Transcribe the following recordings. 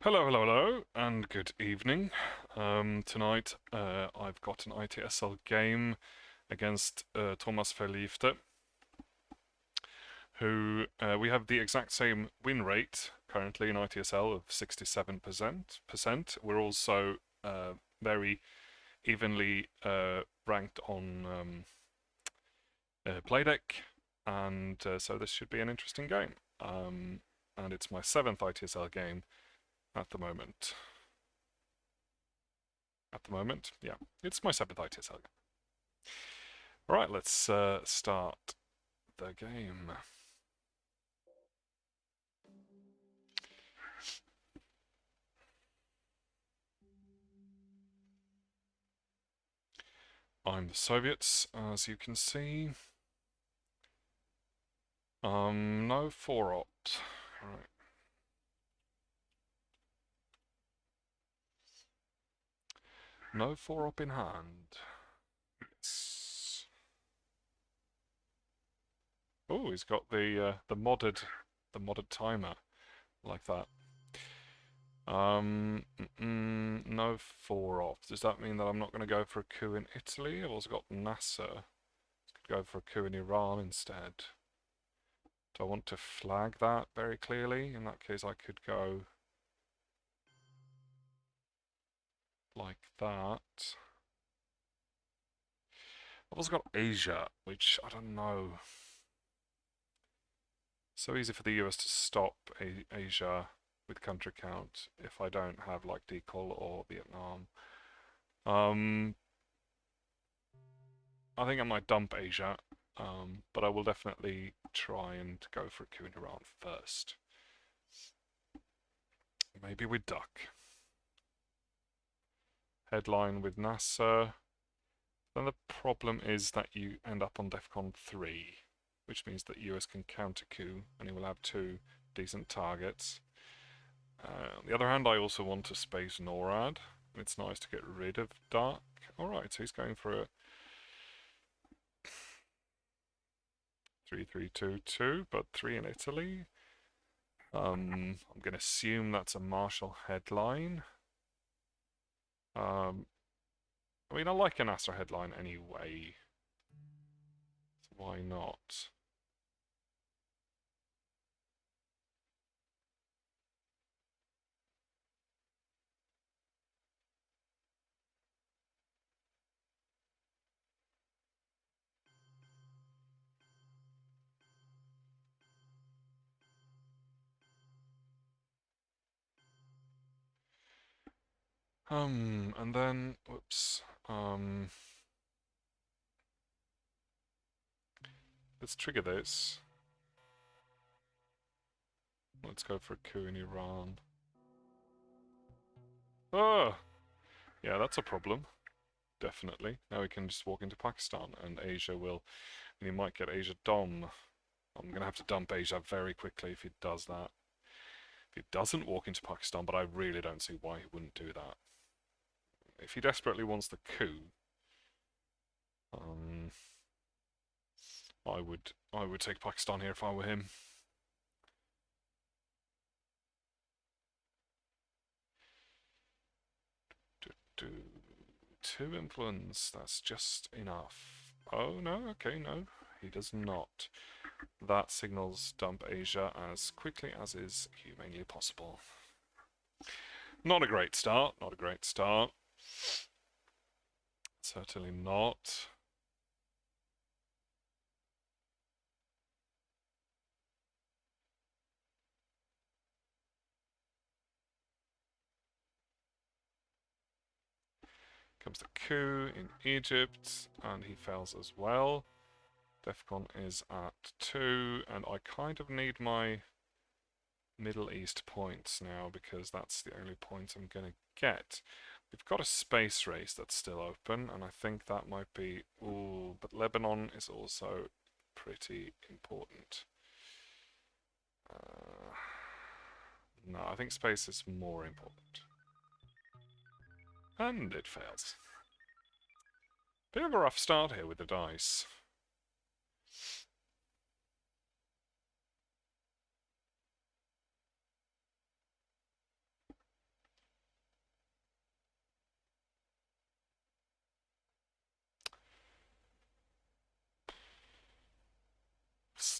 Hello, hello, hello, and good evening. Tonight I've got an ITSL game against Thomas Verliefde, who we have the exact same win rate currently in ITSL of 67%. We're also very evenly ranked on Playdeck, and so this should be an interesting game. And it's my seventh ITSL game at the moment. Yeah, it's my seventh ITSL. All right, let's start the game. I'm the Soviets, as you can see. No 4-opt. All right. No 4-op in hand. Yes. Oh, he's got the modded timer like that. No 4-op. Does that mean that I'm not going to go for a coup in Italy? I've also got Nasser. Could go for a coup in Iran instead. Do I want to flag that very clearly? In that case, I could go like that. I've also got Asia, which I don't know. So easy for the US to stop Asia with country count if I don't have like Decol or Vietnam. I think I might dump Asia, but I will definitely try and go for a coup in Iran first. Maybe with Duck. Headline with NASA. Then the problem is that you end up on DEFCON 3, which means that US can counter coup and he will have two decent targets. On the other hand, I also want to space NORAD. It's nice to get rid of Dark. Alright, so he's going for a 3-3-2-2, but 3 in Italy. I'm going to assume that's a Marshall headline. I mean, I like an Astra headline anyway. So why not? And then, whoops. Let's trigger this. Let's go for a coup in Iran. Oh! Yeah, that's a problem. Definitely. Now we can just walk into Pakistan and Asia will... And he might get Asia Dom. I'm going to have to dump Asia very quickly if he does that. If he doesn't walk into Pakistan, but I really don't see why he wouldn't do that. If he desperately wants the coup, I would take Pakistan here if I were him. Two influence, that's just enough. Oh no, okay, no, he does not. That signals dump Asia as quickly as is humanly possible. Not a great start, not a great start. Certainly not. Comes the coup in Egypt, and he fails as well. Defcon is at 2, and I kind of need my Middle East points now because that's the only points I'm going to get. We've got a space race that's still open, and I think that might be... Ooh, but Lebanon is also pretty important. No, I think space is more important. And it fails. Bit of a rough start here with the dice.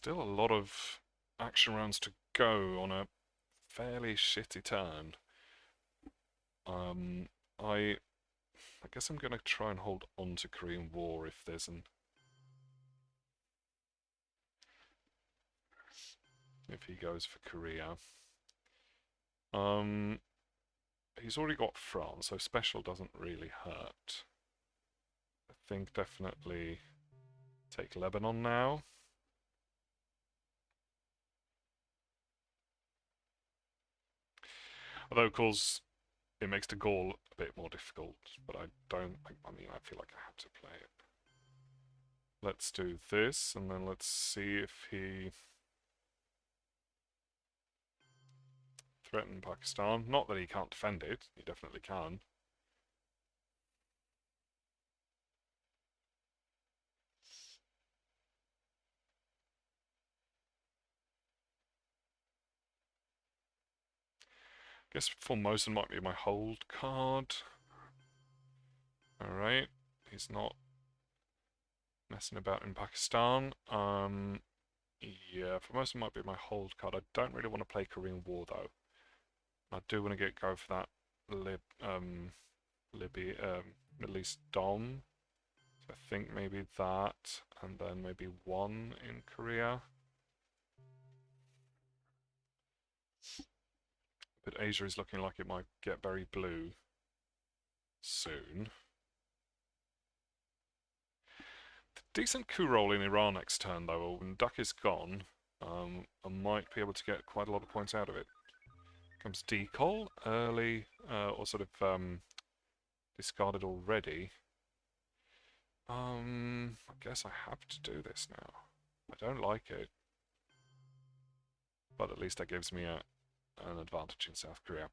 still a lot of action rounds to go on a fairly shitty turn. I guess I'm gonna try and hold on to Korean War if there's an if he goes for Korea. He's already got France, so special doesn't really hurt. I think definitely take Lebanon now. Although, of course, it makes the goal a bit more difficult, but I don't, I mean, I feel like I have to play it. Let's do this, and then let's see if he threatens Pakistan. Not that he can't defend it, he definitely can. I guess Formosan might be my hold card. Alright, he's not messing about in Pakistan. Yeah, Formosan might be my hold card. I don't really want to play Korean War though. I do want to go for that Middle East Dom. So I think maybe that, and then maybe one in Korea. But Asia is looking like it might get very blue soon. Decent coup roll in Iran next turn though. When Duck is gone, I might be able to get quite a lot of points out of it. Comes Decol early, or sort of discarded already. I guess I have to do this now. I don't like it, but at least that gives me an advantage in South Korea.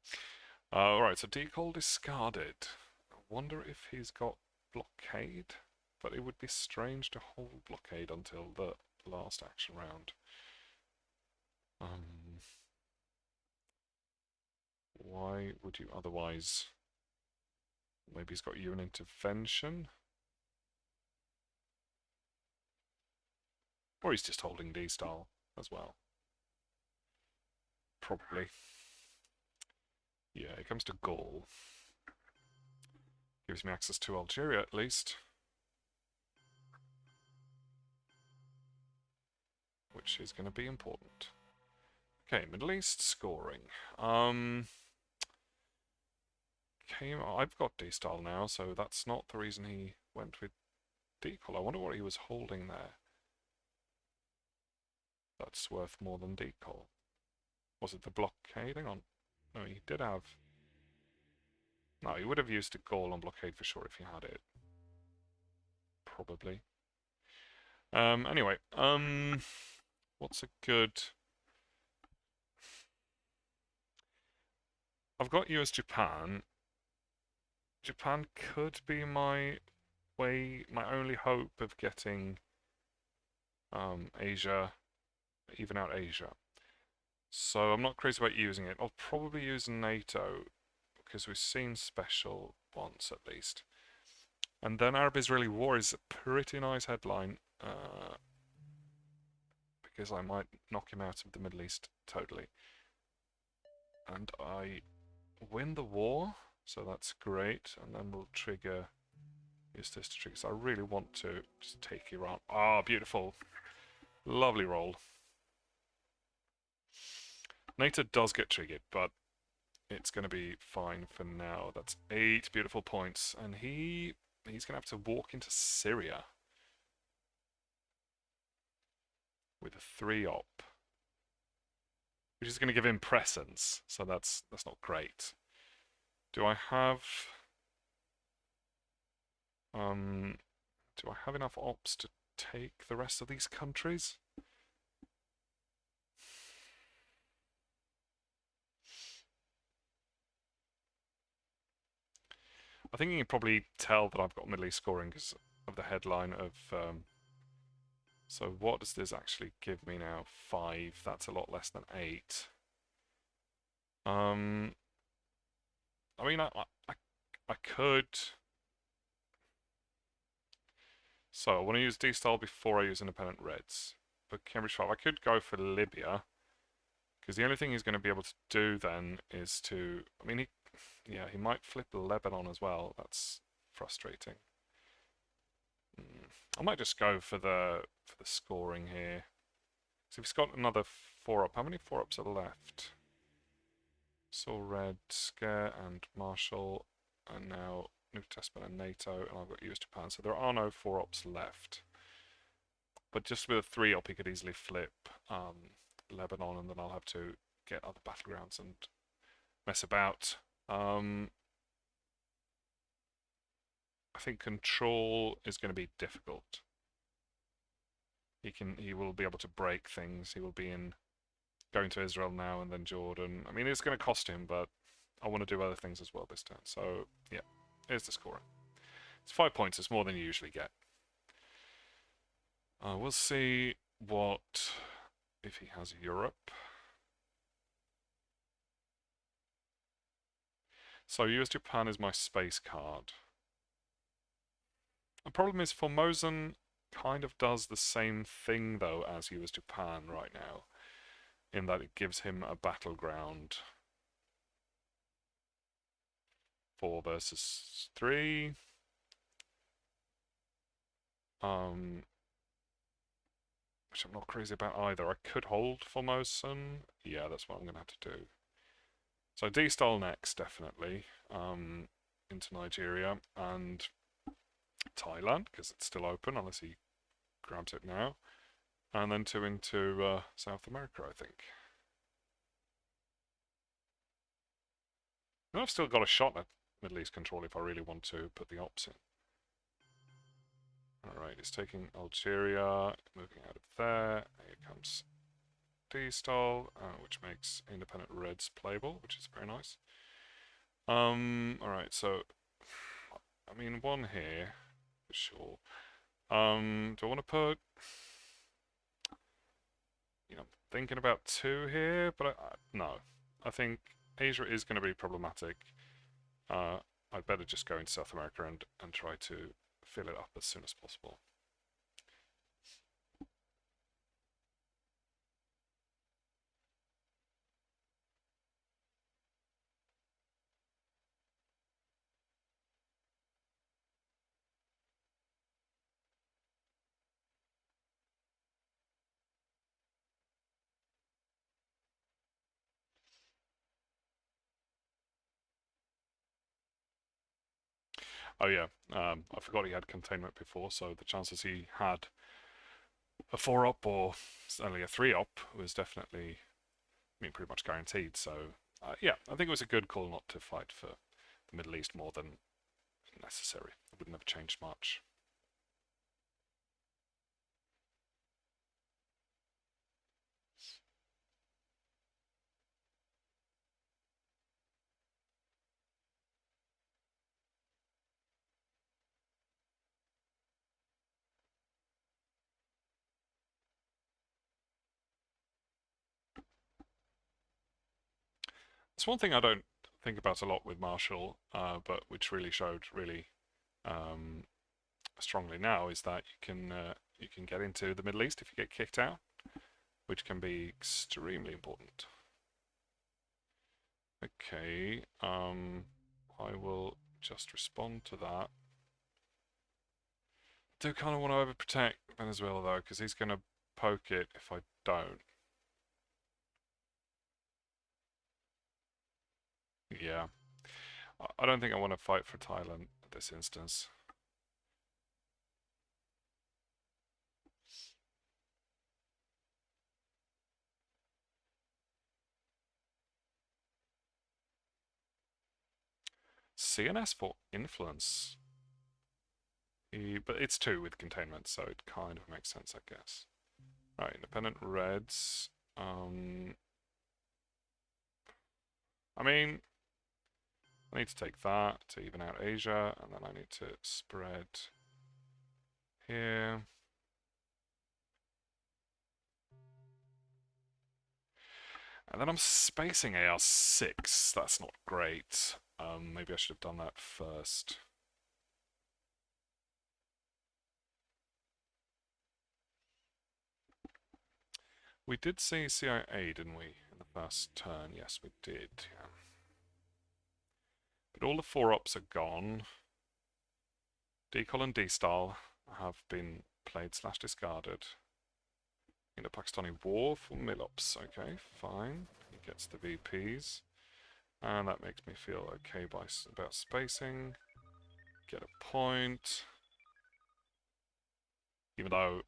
Alright, so Decol discarded. I wonder if he's got blockade, but it would be strange to hold blockade until the last action round. Why would you otherwise? Maybe he's got you an intervention? Or he's just holding D-style as well. Probably. Yeah, it comes to Gaul. Gives me access to Algeria at least. Which is going to be important. Okay, Middle East scoring. I've got D-style now, so that's not the reason he went with Decol. I wonder what he was holding there. That's worth more than Decol. Was it the blockade? Hang on. No, he did have... No, he would have used a Gaul on blockade for sure if he had it. Probably. Anyway, what's a good... I've got US-Japan. Japan could be my only hope of getting Asia, even out Asia. So I'm not crazy about using it. I'll probably use NATO because we've seen special once at least. And then Arab-Israeli war is a pretty nice headline because I might knock him out of the Middle East totally. And I win the war, so that's great. And then we'll trigger, use this to trigger. So I really want to just take Iran. Ah, beautiful. Lovely roll. NATO does get triggered, but it's going to be fine for now. That's 8 beautiful points. And he's going to have to walk into Syria with a 3-op, which is going to give him presence. So that's not great. Do I have enough ops to take the rest of these countries? I think you can probably tell that I've got Middle East scoring because of the headline of... so what does this actually give me now? 5. That's a lot less than 8. I mean, I could... So I want to use D-style before I use independent reds. for Cambridge 5. I could go for Libya, because the only thing he's going to be able to do then is to... I mean, he might flip Lebanon as well. That's frustrating. I might just go for the scoring here. So he's got another 4-up. How many 4-ups are left? Saw Red, Scare, and Marshall, and now New Testament and NATO, and I've got US Japan. So there are no 4-ups left. But just with a 3-up, he could easily flip Lebanon, and then I'll have to get other battlegrounds and mess about. I think control is going to be difficult. He will be able to break things. He will be going to Israel now and then Jordan. I mean, it's going to cost him, but I want to do other things as well this turn. So yeah, here's the scoring. It's 5 points. It's more than you usually get. We'll see if he has Europe. So US Japan is my space card. The problem is Formosan kind of does the same thing though as US Japan right now, in that it gives him a battleground. 4 versus 3. Which I'm not crazy about either. I could hold Formosan. Yeah, that's what I'm going to have to do. So D-style next, definitely, into Nigeria and Thailand, because it's still open, unless he grabs it now. And then 2 into South America, I think. And I've still got a shot at Middle East control if I really want to put the ops in. Alright, it's taking Algeria, moving out of there. Here comes D-style, which makes independent Reds playable, which is very nice. Alright, so, I mean, 1 here, for sure. Do I want to put... I'm thinking about 2 here, but no. I think Asia is going to be problematic. I'd better just go into South America and try to fill it up as soon as possible. Oh yeah, I forgot he had containment before, so the chances he had a 4-up or only a 3-up was definitely, pretty much guaranteed. So yeah, I think it was a good call not to fight for the Middle East more than necessary. It wouldn't have changed much. It's one thing I don't think about a lot with Marshall, but which really showed strongly now, is that you can get into the Middle East if you get kicked out, which can be extremely important. Okay, I will just respond to that. Do kind of want to overprotect Venezuela though, because he's going to poke it if I don't. Yeah. I don't think I want to fight for Thailand at this instance. CNS for influence. But it's 2 with containment, so it kind of makes sense, I guess. Right, independent Reds. I mean, I need to take that to even out Asia, and then I need to spread here. And then I'm spacing AR6. That's not great. Maybe I should have done that first. We did see CIA, didn't we, in the first turn? Yes, we did. Yeah. But all the 4-ops are gone. Decol and D-Style have been played/discarded. In the Pakistani war for Milops. Okay, fine. He gets the VPs. And that makes me feel okay about spacing. Get a point. Even though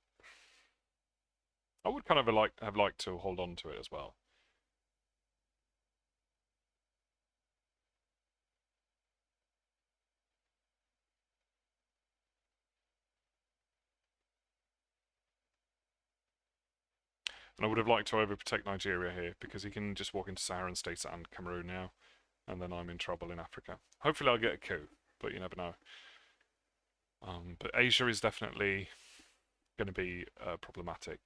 I would kind of have liked to hold on to it as well. And I would have liked to overprotect Nigeria here, because he can just walk into Saharan states and Cameroon now, and then I'm in trouble in Africa. Hopefully I'll get a coup, but you never know. But Asia is definitely going to be problematic.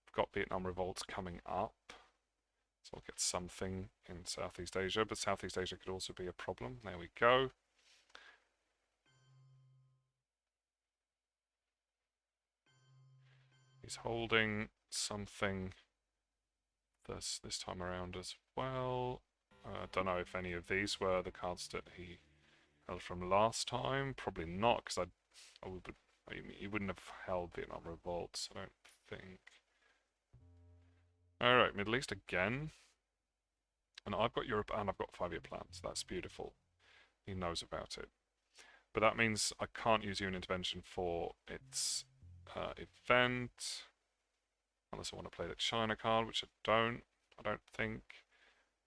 We've got Vietnam revolts coming up, so I'll get something in Southeast Asia, but Southeast Asia could also be a problem. There we go. He's holding something this time around as well. I don't know if any of these were the cards that he held from last time. Probably not, because he wouldn't have held Vietnam revolts, I don't think. Alright, Middle East again. And I've got Europe and I've got 5-year plans. That's beautiful. He knows about it. But that means I can't use UN intervention for its event. Unless I want to play the China card, which I don't think.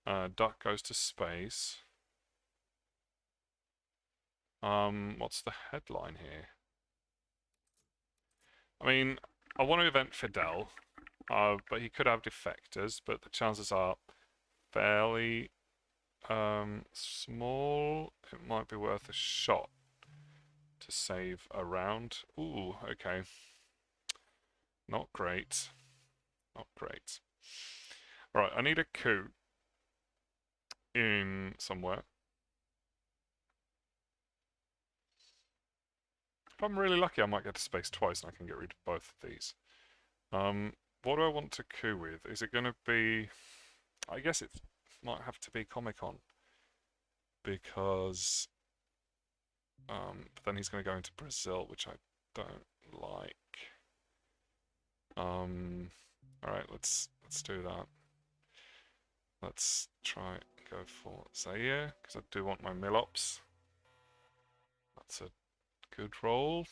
Duck goes to space. What's the headline here? I mean, I want to event Fidel, but he could have defectors, but the chances are fairly small. It might be worth a shot to save a round. Ooh, okay. Not great. Not great. Right, I need a coup in somewhere. If I'm really lucky, I might get to space twice and I can get rid of both of these. What do I want to coup with? Is it going to be... I guess it might have to be Comic-Con. Because... but then he's going to go into Brazil, which I don't like. Alright, let's do that. Let's try and go for Zaire, because I do want my Milops. That's a good roll.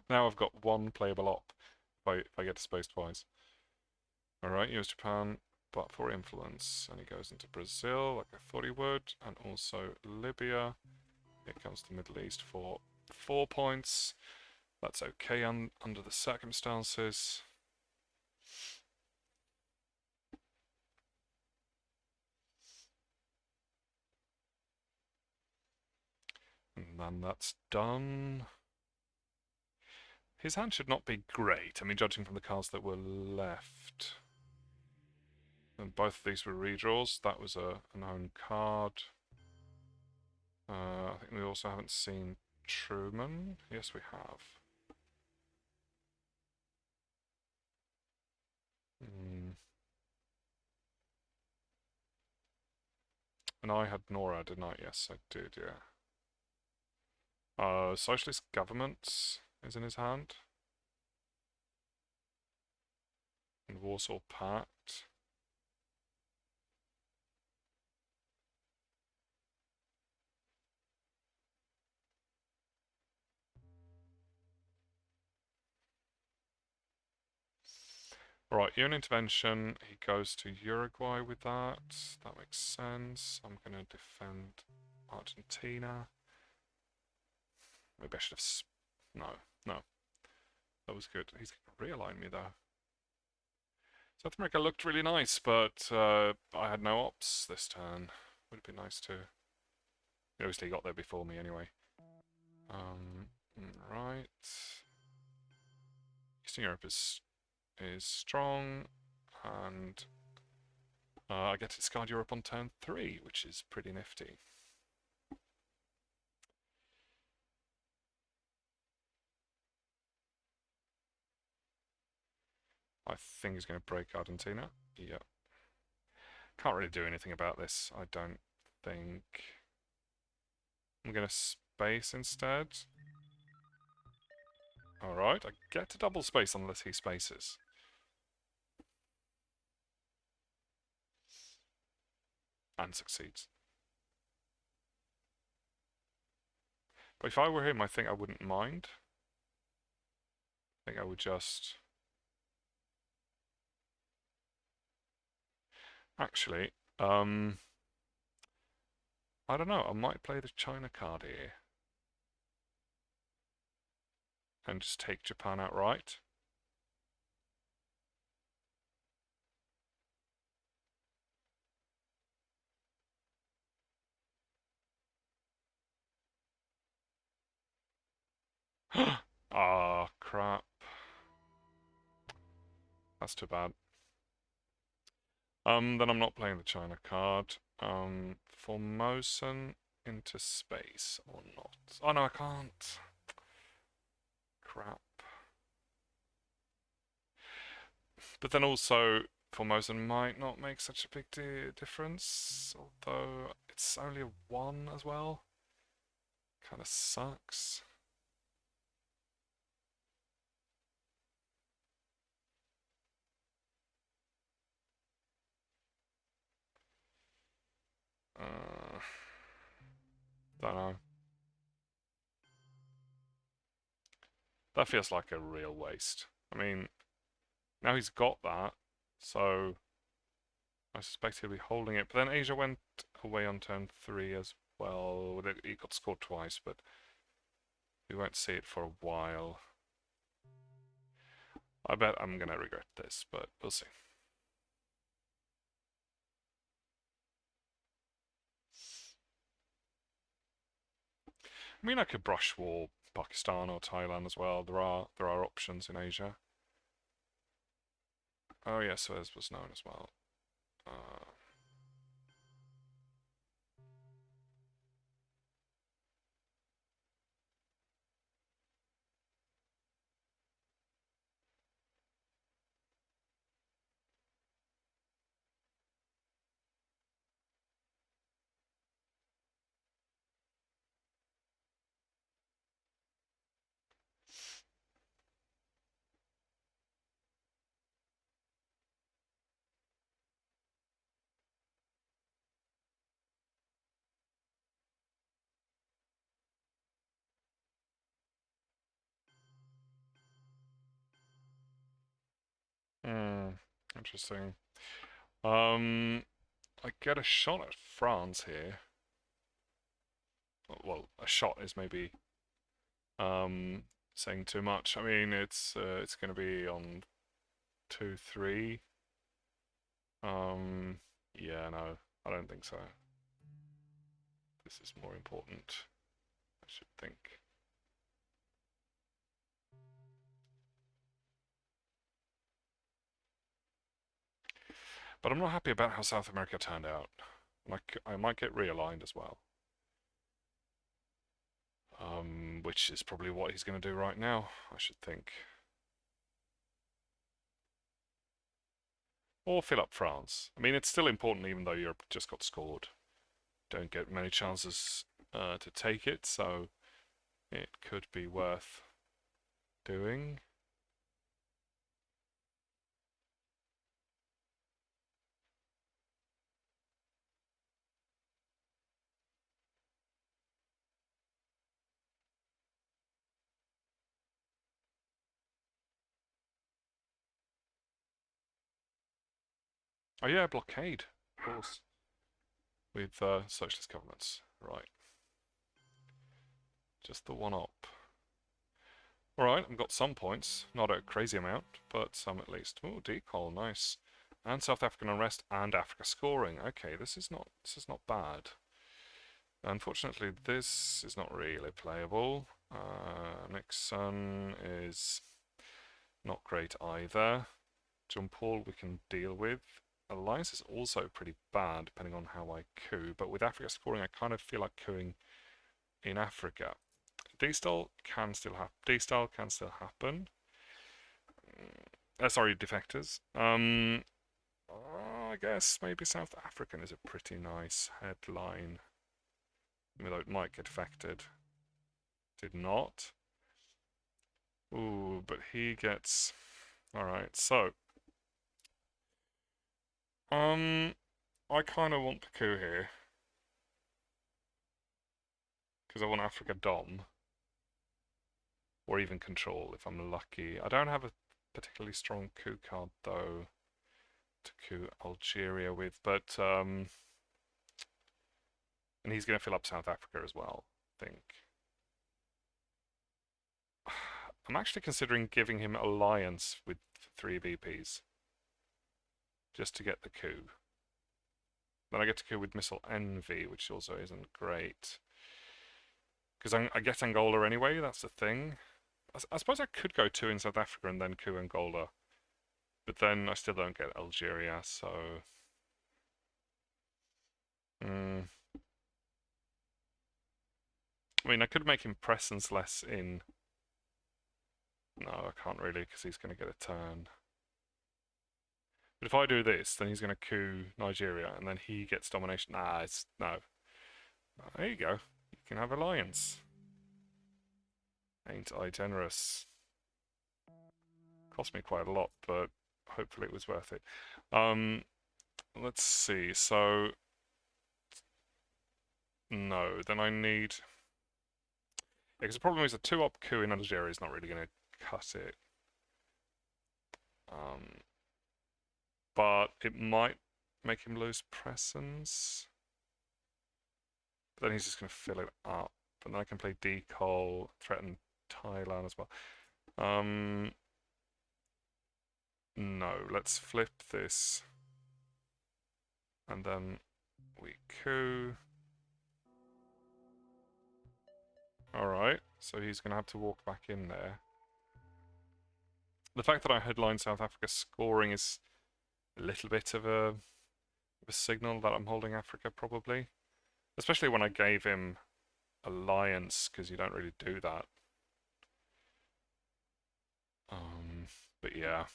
Now I've got one playable op if I get to space twice. Alright, US Japan, but for influence. And he goes into Brazil, like I thought he would, and also Libya. Here comes the Middle East for 4 points. That's okay under the circumstances. And then that's done. His hand should not be great, I mean, judging from the cards that were left. And both of these were redraws. That was a known card. I think we also haven't seen Truman. Yes, we have. And I had Nora, didn't I? Yes, I did, yeah. Socialist government is in his hand. And Warsaw Pact. Right, UN intervention. He goes to Uruguay with that. That makes sense. I'm going to defend Argentina. Maybe I should have... No. That was good. He's going to realign me, though. South America looked really nice, but I had no ops this turn. Would have been nice to... He obviously got there before me anyway. Right. Eastern Europe is strong, and I get to discard Europe on turn 3, which is pretty nifty. I think he's going to break Argentina. Yep. Can't really do anything about this, I don't think. I'm going to space instead. Alright, I get to double space unless he spaces. And succeeds. But if I were him, I think I wouldn't mind. I think I would just... Actually, I don't know, I might play the China card here. And just take Japan outright. Ah, crap. That's too bad. Then I'm not playing the China card. Formosan into space or not? Oh no, I can't. Crap. But then also, Formosan might not make such a big difference, although it's only a 1 as well. Kind of sucks. Don't know. That feels like a real waste. I mean, now he's got that, so I suspect he'll be holding it. But then Asia went away on turn 3 as well. He got scored twice, but we won't see it for a while. I bet I'm gonna regret this, but we'll see. I mean, I could brush war Pakistan or Thailand as well. There are options in Asia. Oh yeah, Suez was known as well. Interesting. I get a shot at France here. Well, a shot is maybe saying too much. I mean, it's going to be on 2-3. Yeah, no, I don't think so. This is more important, I should think. But I'm not happy about how South America turned out. Like, I might get realigned as well. Which is probably what he's going to do right now, I should think. Or fill up France. I mean, it's still important even though Europe just got scored. Don't get many chances to take it, so it could be worth doing. Oh yeah, blockade, of course. With socialist governments, right. Just the one up. Alright, I've got some points. Not a crazy amount, but some at least. Oh, decol, nice. And South African unrest and Africa scoring. Okay, this is not bad. Unfortunately, this is not really playable. Nixon is not great either. John Paul we can deal with. Alliance is also pretty bad, depending on how I coup. But with Africa scoring, I kind of feel like couing in Africa. D-style can still happen. Sorry, defectors. I guess maybe South African is a pretty nice headline. Even though it might get affected. Did not. Ooh, but he gets... Alright, so... I kind of want the coup here. Because I want Africa Dom. Or even control, if I'm lucky. I don't have a particularly strong coup card, though, to coup Algeria with, but... And he's going to fill up South Africa as well, I think. I'm actually considering giving him alliance with 3 VPs. Just to get the coup. Then I get to coup with Missile Envy, which also isn't great. Because I get Angola anyway, that's the thing. I suppose I could go 2 in South Africa and then coup Angola. But then I still don't get Algeria, so... I mean, I could make him presence less in... No, I can't really, because he's going to get a turn. But if I do this, then he's going to coup Nigeria, and then he gets domination. Nah, it's... No. There you go. You can have alliance. Ain't I generous? Cost me quite a lot, but hopefully it was worth it. Let's see. So... No, then I need... Because the problem is a 2-op coup in Algeria is not really going to cut it. But it might make him lose presence. But then he's just going to fill it up. And then I can play Decol, threaten Thailand as well. No, let's flip this. And then we coup. Alright, so he's going to have to walk back in there. The fact that I headline South Africa scoring is a little bit of a signal that I'm holding Africa, probably. Especially when I gave him alliance, because you don't really do that. But yeah.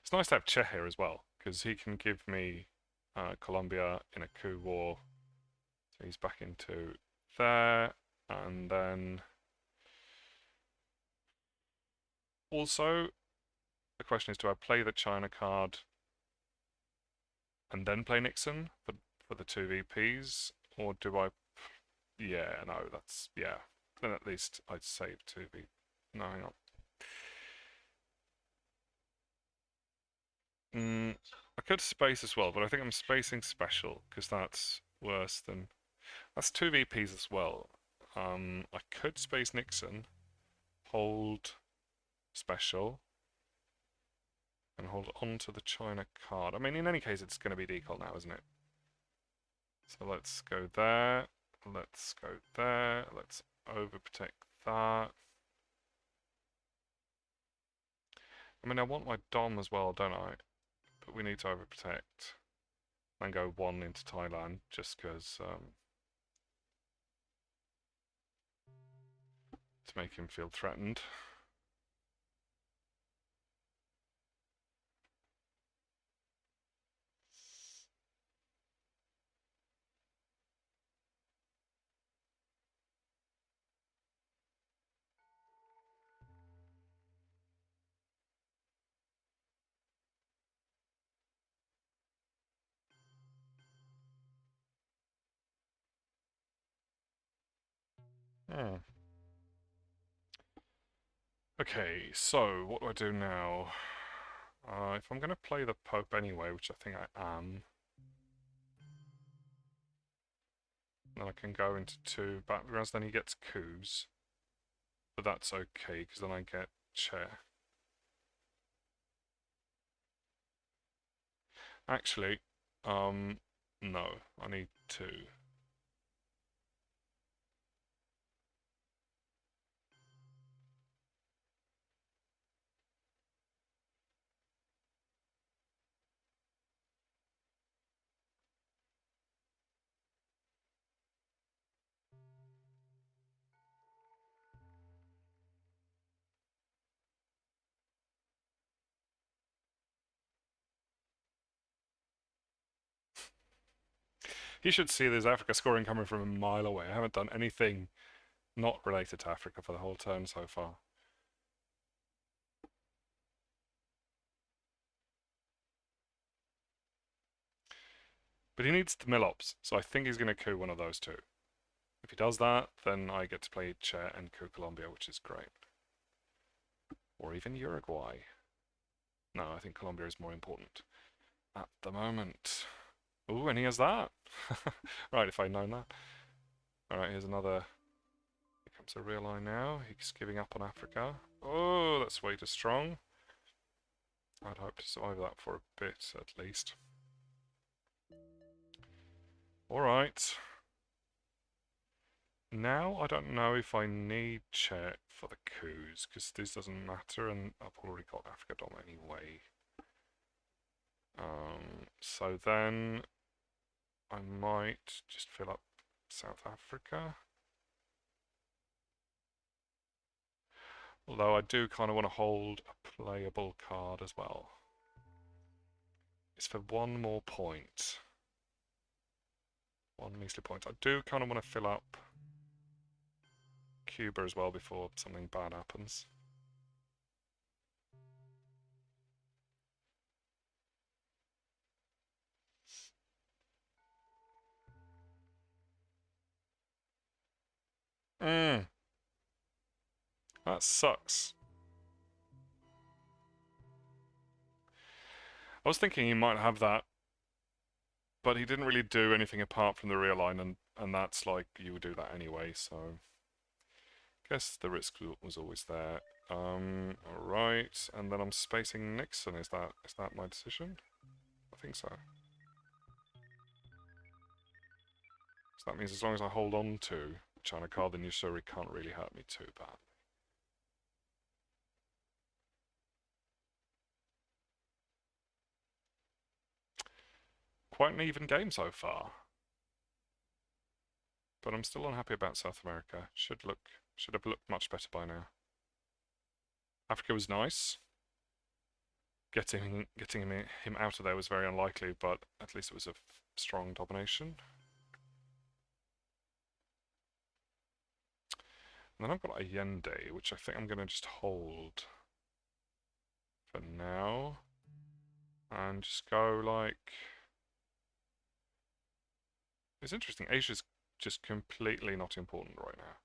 It's nice to have Che here as well, because he can give me Colombia in a coup war. So he's back into there, and then... Also, the question is, do I play the China card and then play Nixon for the 2 VPs? Or do I... Yeah, no, that's... Yeah. Then at least I'd save 2 VPs. No, hang on. I could space as well, but I think I'm spacing special, because that's worse than... That's 2 VPs as well. I could space Nixon, hold special, and hold on to the China card. I mean, in any case, it's going to be decal now, isn't it? So let's go there. Let's go there. Let's overprotect that. I mean, I want my Dom as well, don't I? But we need to overprotect. And go 1 into Thailand, just because... to make him feel threatened. Hmm. Okay, so what do I do now? If I'm going to play the Pope anyway, which I think I am, then I can go into 2 battlegrounds, then he gets coups. But that's okay, because then I get chair. Actually, no, I need 2. He should see there's Africa scoring coming from a mile away. I haven't done anything not related to Africa for the whole turn so far. But he needs the mill ops, so I think he's going to coup one of those two. If he does that, then I get to play Che and coup Colombia, which is great. Or even Uruguay. No, I think Colombia is more important at the moment. Ooh, and he has that. Right, if I'd known that. Alright, here's another. Here comes a real line now. He's giving up on Africa. Oh, that's way too strong. I'd hope to survive that for a bit, at least. Alright. Now, I don't know if I need Che for the coups, because this doesn't matter, and I've already got Africa Dom anyway. So then I might just fill up South Africa. Although I do kind of want to hold a playable card as well. It's for one more point. One measly point. I do kind of want to fill up Cuba as well before something bad happens. That sucks. I was thinking he might have that, but he didn't really do anything apart from the realign, and that's like, you would do that anyway, so I guess the risk was always there. Alright, and then I'm spacing Nixon, is that my decision? I think so. So that means as long as I hold on to China card, then Yusuri can't really hurt me too bad. Quite an even game so far. But I'm still unhappy about South America. Should have looked much better by now. Africa was nice. Getting him out of there was very unlikely, but at least it was a strong domination. And then I've got Allende, which I think I'm going to just hold for now. And just go like... It's interesting, Asia's just completely not important right now.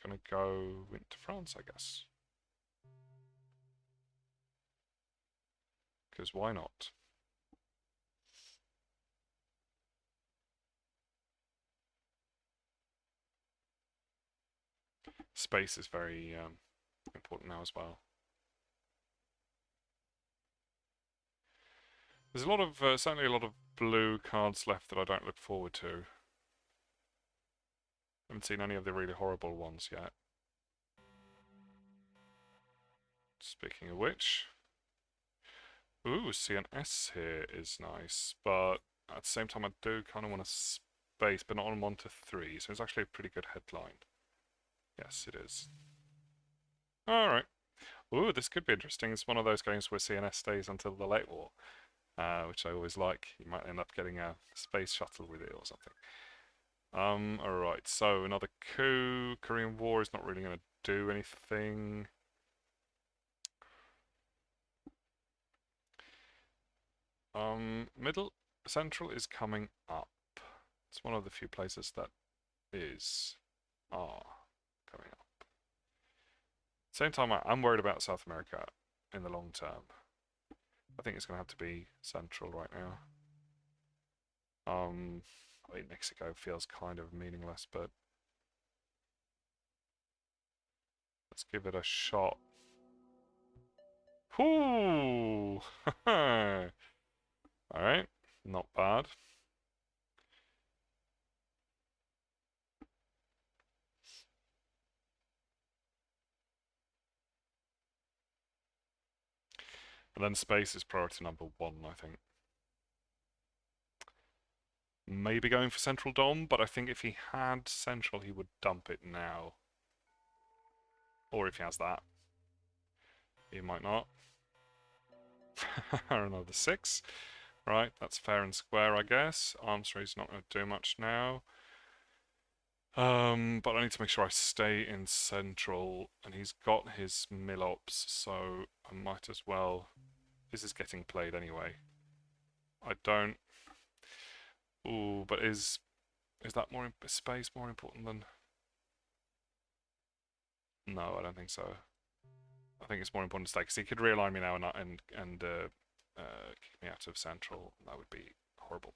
Gonna go into France, I guess. Because why not? Space is very important now as well. There's a lot of, certainly a lot of blue cards left that I don't look forward to. Haven't seen any of the really horrible ones yet. Speaking of which... Ooh, CNS here is nice, but at the same time I do kind of want to space, but not on 1 to 3, so it's actually a pretty good headline. Yes, it is. Alright. Ooh, this could be interesting. It's one of those games where CNS stays until the late war, which I always like. You might end up getting a space shuttle with it or something. Alright, so another coup. Korean War is not really going to do anything. Middle Central is coming up. It's one of the few places that are coming up. Same time, I'm worried about South America in the long term. I think it's going to have to be Central right now. I mean, Mexico feels kind of meaningless, but let's give it a shot. Whoo! Alright, not bad. And then space is priority number 1, I think. Maybe going for Central Dom, but I think if he had Central, he would dump it now. Or if he has that. He might not. Another 6. Right, that's fair and square, I guess. Arms race not going to do much now. But I need to make sure I stay in central, and he's got his mill-ops, so I might as well. This is getting played anyway. I don't. Ooh, but is that more space more important than? No, I don't think so. I think it's more important to stay because he could realign me now and kick me out of central. That would be horrible.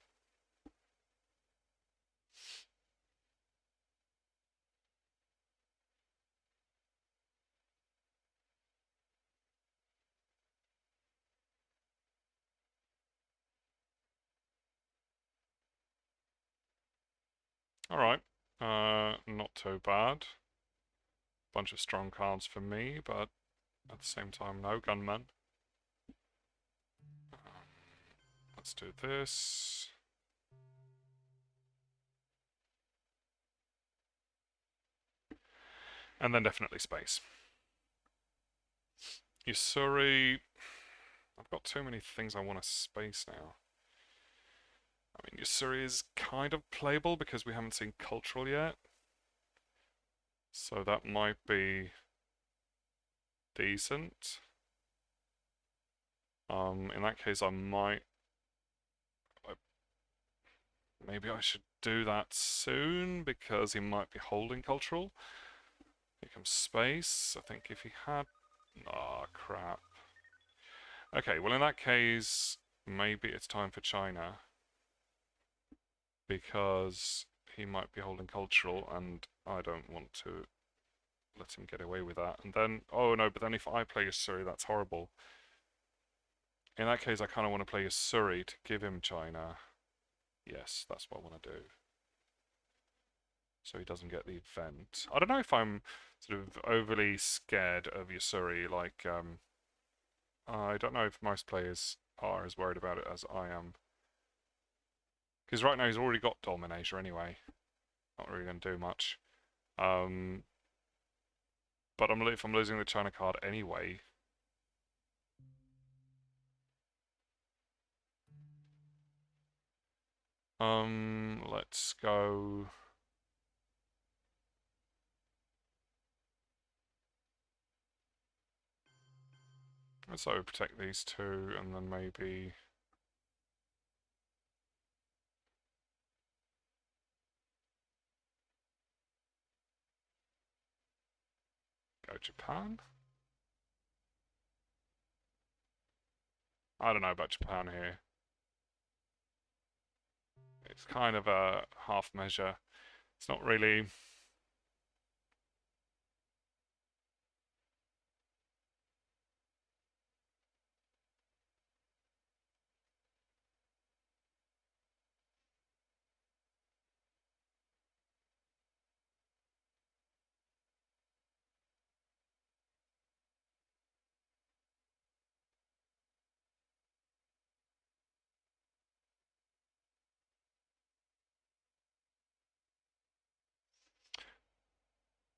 All right, not too bad. Bunch of strong cards for me, but at the same time, no gunman. Let's do this. And then definitely space. Yusuri. I've got too many things I want to space now. I mean, Yusuri is kind of playable because we haven't seen cultural yet. So that might be decent. In that case, maybe I should do that soon because he might be holding cultural. Here comes space. I think if he had... Oh, crap. Okay, well in that case, maybe it's time for China. Because he might be holding cultural and I don't want to let him get away with that. And then, oh no, but then if I play Yasuri, that's horrible. In that case, I kind of want to play Yasuri to give him China. Yes, that's what I want to do. So he doesn't get the event. I don't know if I'm sort of overly scared of Yasuri. Like, I don't know if most players are as worried about it as I am. Because right now he's already got Dominator anyway. Not really going to do much. But if I'm losing the China card anyway. Let's go. Let's overprotect these two, and then maybe go Japan. I don't know about Japan here. It's kind of a half measure. It's not really.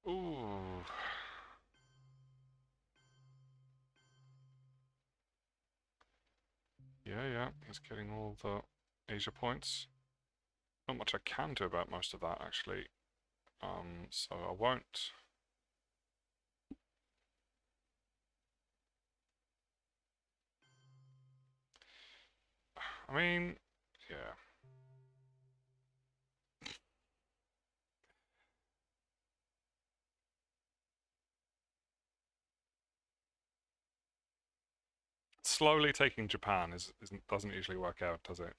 Ooh. Yeah, he's getting all the Asia points. Not much I can do about most of that, actually. So I won't. I mean, yeah. Slowly taking Japan doesn't usually work out, does it?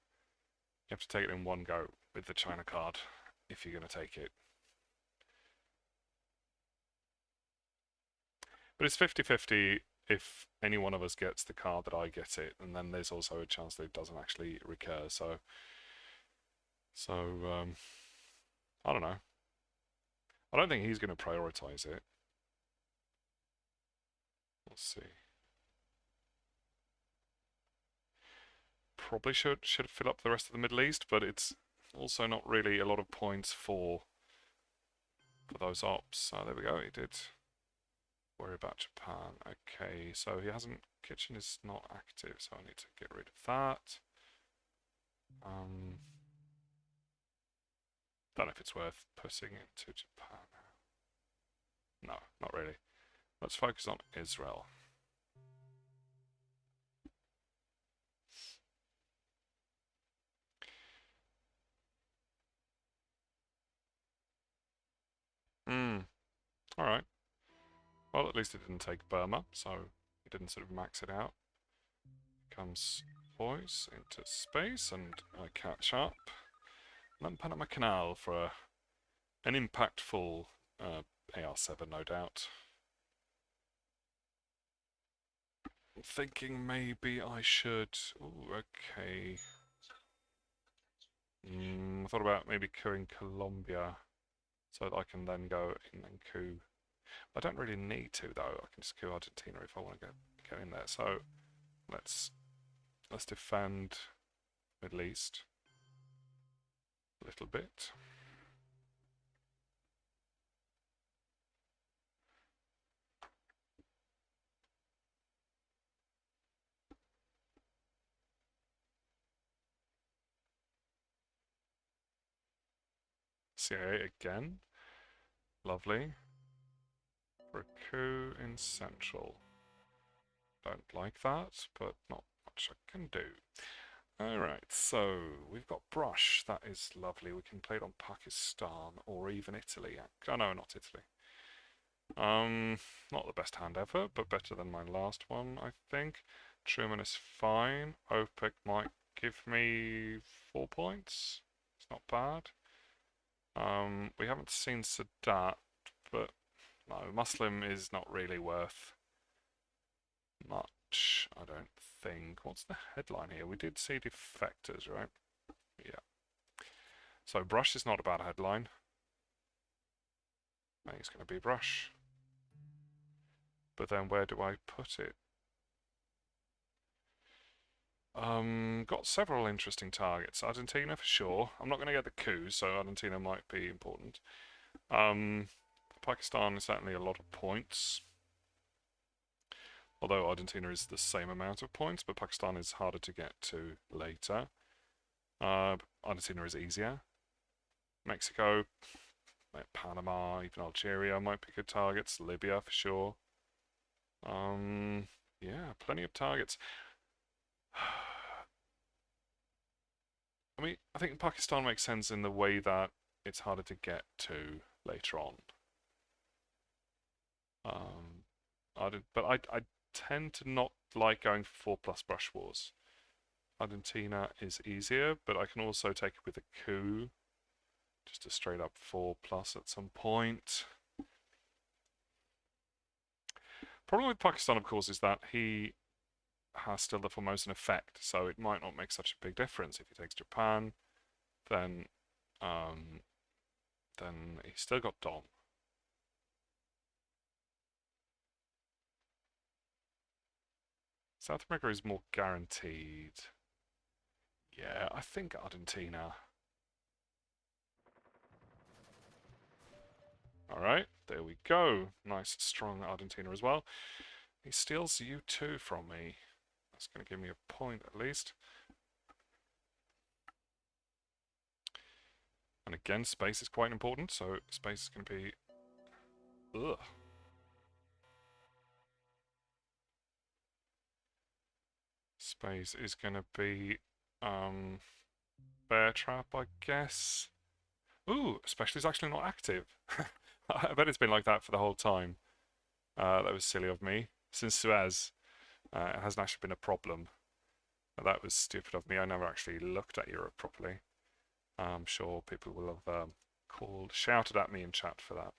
You have to take it in one go with the China card if you're going to take it. But it's 50-50 if any one of us gets the card that I get it, and then there's also a chance that it doesn't actually recur. So I don't know. I don't think he's going to prioritize it. Let's see. Probably should fill up the rest of the Middle East, but it's also not really a lot of points for those ops. There we go. He did worry about Japan. Okay, so he hasn't. Kitchen is not active, so I need to get rid of that. Don't know if it's worth putting it to Japan. No, not really. Let's focus on Israel. Alright. Well, at least it didn't take Burma, so it didn't sort of max it out. Comes voice into space, and I catch up. And then Panama Canal for an impactful AR-7, no doubt. I'm thinking maybe I should... Ooh, okay. I thought about maybe cooing Colombia so that I can then go in and coup. I don't really need to though. I can just coup Argentina if I want to get in there. So let's defend Middle East a little bit. CIA again. Lovely. For a coup in Central. Don't like that, but not much I can do. Alright, so we've got Brush. That is lovely. We can play it on Pakistan or even Italy. Oh no, not Italy. Not the best hand ever, but better than my last one, I think. Truman is fine. OPEC might give me 4 points. It's not bad. We haven't seen Sadat, but no, Muslim is not really worth much, I don't think. What's the headline here? We did see defectors, right? Yeah. So Brush is not a bad headline. I think it's going to be Brush. But then where do I put it? Got several interesting targets. Argentina for sure. I'm not going to get the coups, so Argentina might be important. Pakistan is certainly a lot of points. Although Argentina is the same amount of points, but Pakistan is harder to get to later. Argentina is easier. Mexico, Panama, even Algeria might be good targets. Libya for sure. Yeah, plenty of targets. I mean, I think Pakistan makes sense in the way that it's harder to get to later on. But I tend to not like going for 4+ brush wars. Argentina is easier, but I can also take it with a coup. Just a straight up 4+ at some point. Problem with Pakistan, of course, is that he has still the Formosan effect, so it might not make such a big difference. If he takes Japan, then he's still got Dom. South America is more guaranteed. Yeah, I think Argentina. Alright, there we go. Nice, strong Argentina as well. He steals U2 from me. That's going to give me a point at least. And again, space is quite important, so space is going to be... Ugh. Space is going to be... Bear Trap, I guess. Ooh, especially is actually not active. I bet it's been like that for the whole time. That was silly of me. Since Suez, it hasn't actually been a problem. That was stupid of me. I never actually looked at Europe properly. I'm sure people will have shouted at me in chat for that.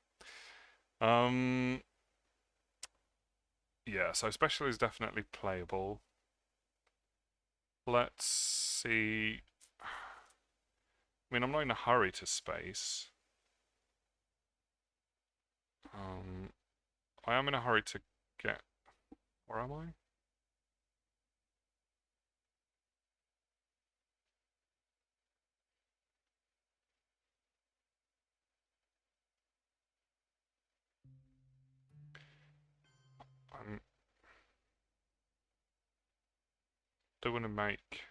Yeah, so special is definitely playable. Let's see. I mean, I'm not in a hurry to space. I am in a hurry to get... Where am I? I'm doing to make...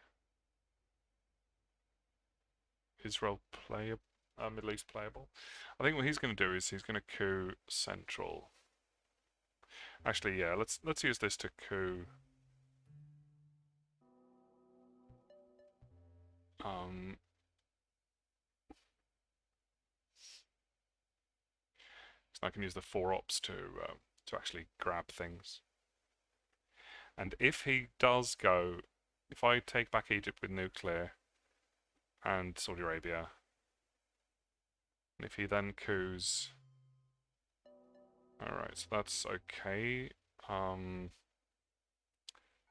Israel playable, Middle East playable. I think what he's going to do is he's going to coup Central. Actually, yeah, let's use this to coup. So I can use the 4 ops to actually grab things. And if he does go, if I take back Egypt with nuclear and Saudi Arabia, and if he then coups, all right, so that's okay.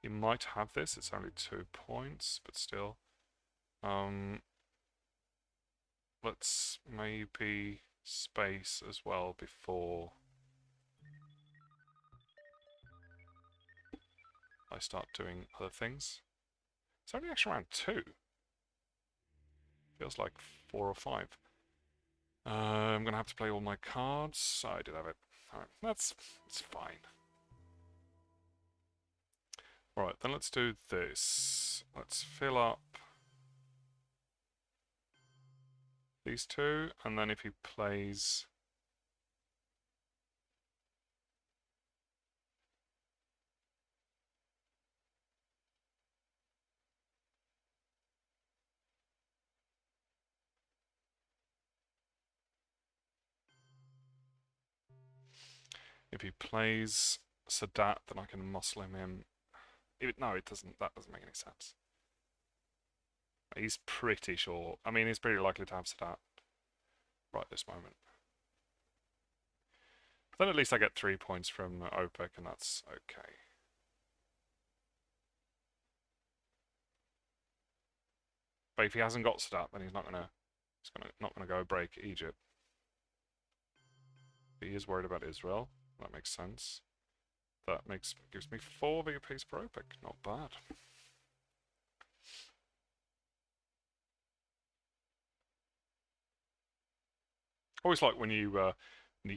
He might have this. It's only 2 points, but still. Let's maybe space as well before I start doing other things. It's only actually around 2. Feels like 4 or 5. I'm gonna have to play all my cards. I did have it. Alright, it's fine. Alright, then let's do this. Let's fill up these 2, and then if he plays... If he plays Sadat, then I can Muslim him. No, it doesn't. That doesn't make any sense. He's pretty sure. I mean, he's pretty likely to have Sadat right this moment. Then at least I get 3 points from OPEC, and that's okay. But if he hasn't got Sadat, then he's not gonna go break Egypt. But he is worried about Israel. That makes sense. That gives me 4 VPs per OPEC. Not bad. Always like when you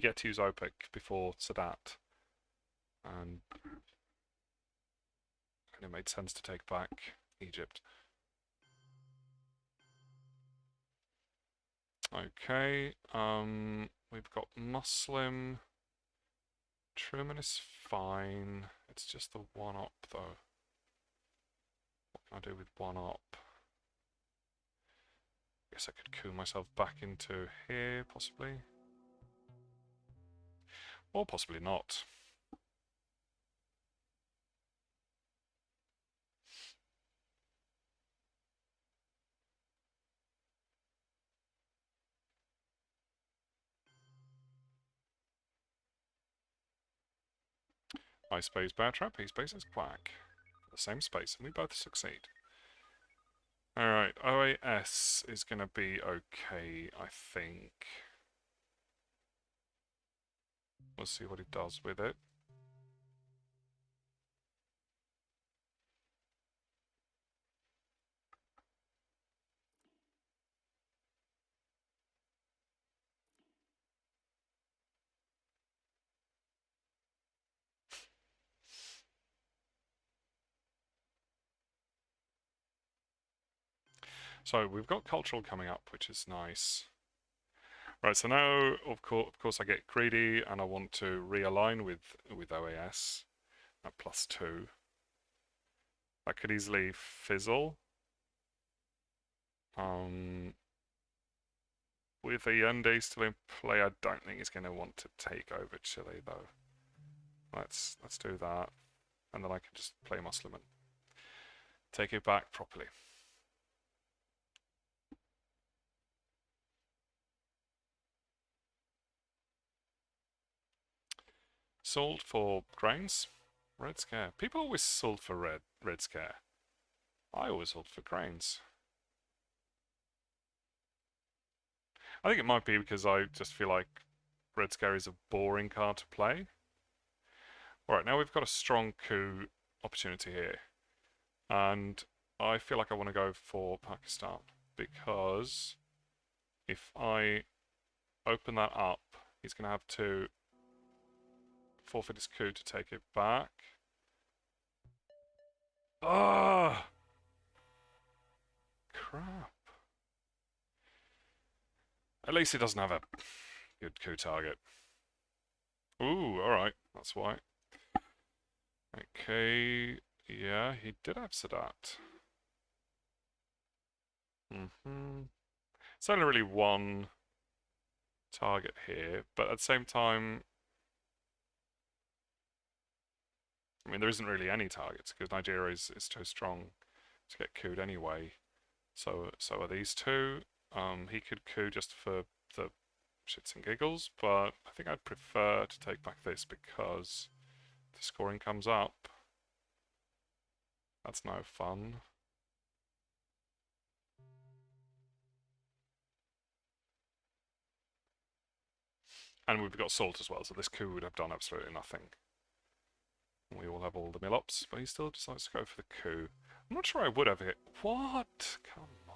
get to use OPEC before Sadat, and it made sense to take back Egypt. Okay, we've got Muslim. Truman is fine. It's just the 1 op though. What can I do with 1 op? Guess I could coup myself back into here, possibly. Or possibly not. I space bear trap, he spaces quack. The same space, and we both succeed. Alright, OAS is going to be okay, I think. We'll see what he does with it. So we've got cultural coming up, which is nice. Right, so now of course I get greedy and I want to realign with OAS at +2. That could easily fizzle. With the Hyundai still in play, I don't think he's going to want to take over Chile though. Let's do that, and then I can just play Muslim and take it back properly. Sold for grains, Red Scare. People always sold for Red Scare. I always sold for grains. I think it might be because I just feel like Red Scare is a boring card to play. Alright, now we've got a strong coup opportunity here. And I feel like I want to go for Pakistan because if I open that up, he's going to have to forfeit his coup to take it back. Ah! Crap. At least he doesn't have a good coup target. Ooh, alright, that's why. Okay, yeah, he did have Sadat. It's only really one target here, but at the same time, I mean, there isn't really any targets because Nigeria is too strong to get couped anyway. So are these two. He could coup just for the shits and giggles, but I think I'd prefer to take back this because the scoring comes up. That's no fun. And we've got salt as well, so this coup would have done absolutely nothing. We all have all the mill-ups, but he still decides to go for the coup. I'm not sure I would have hit. What? Come on.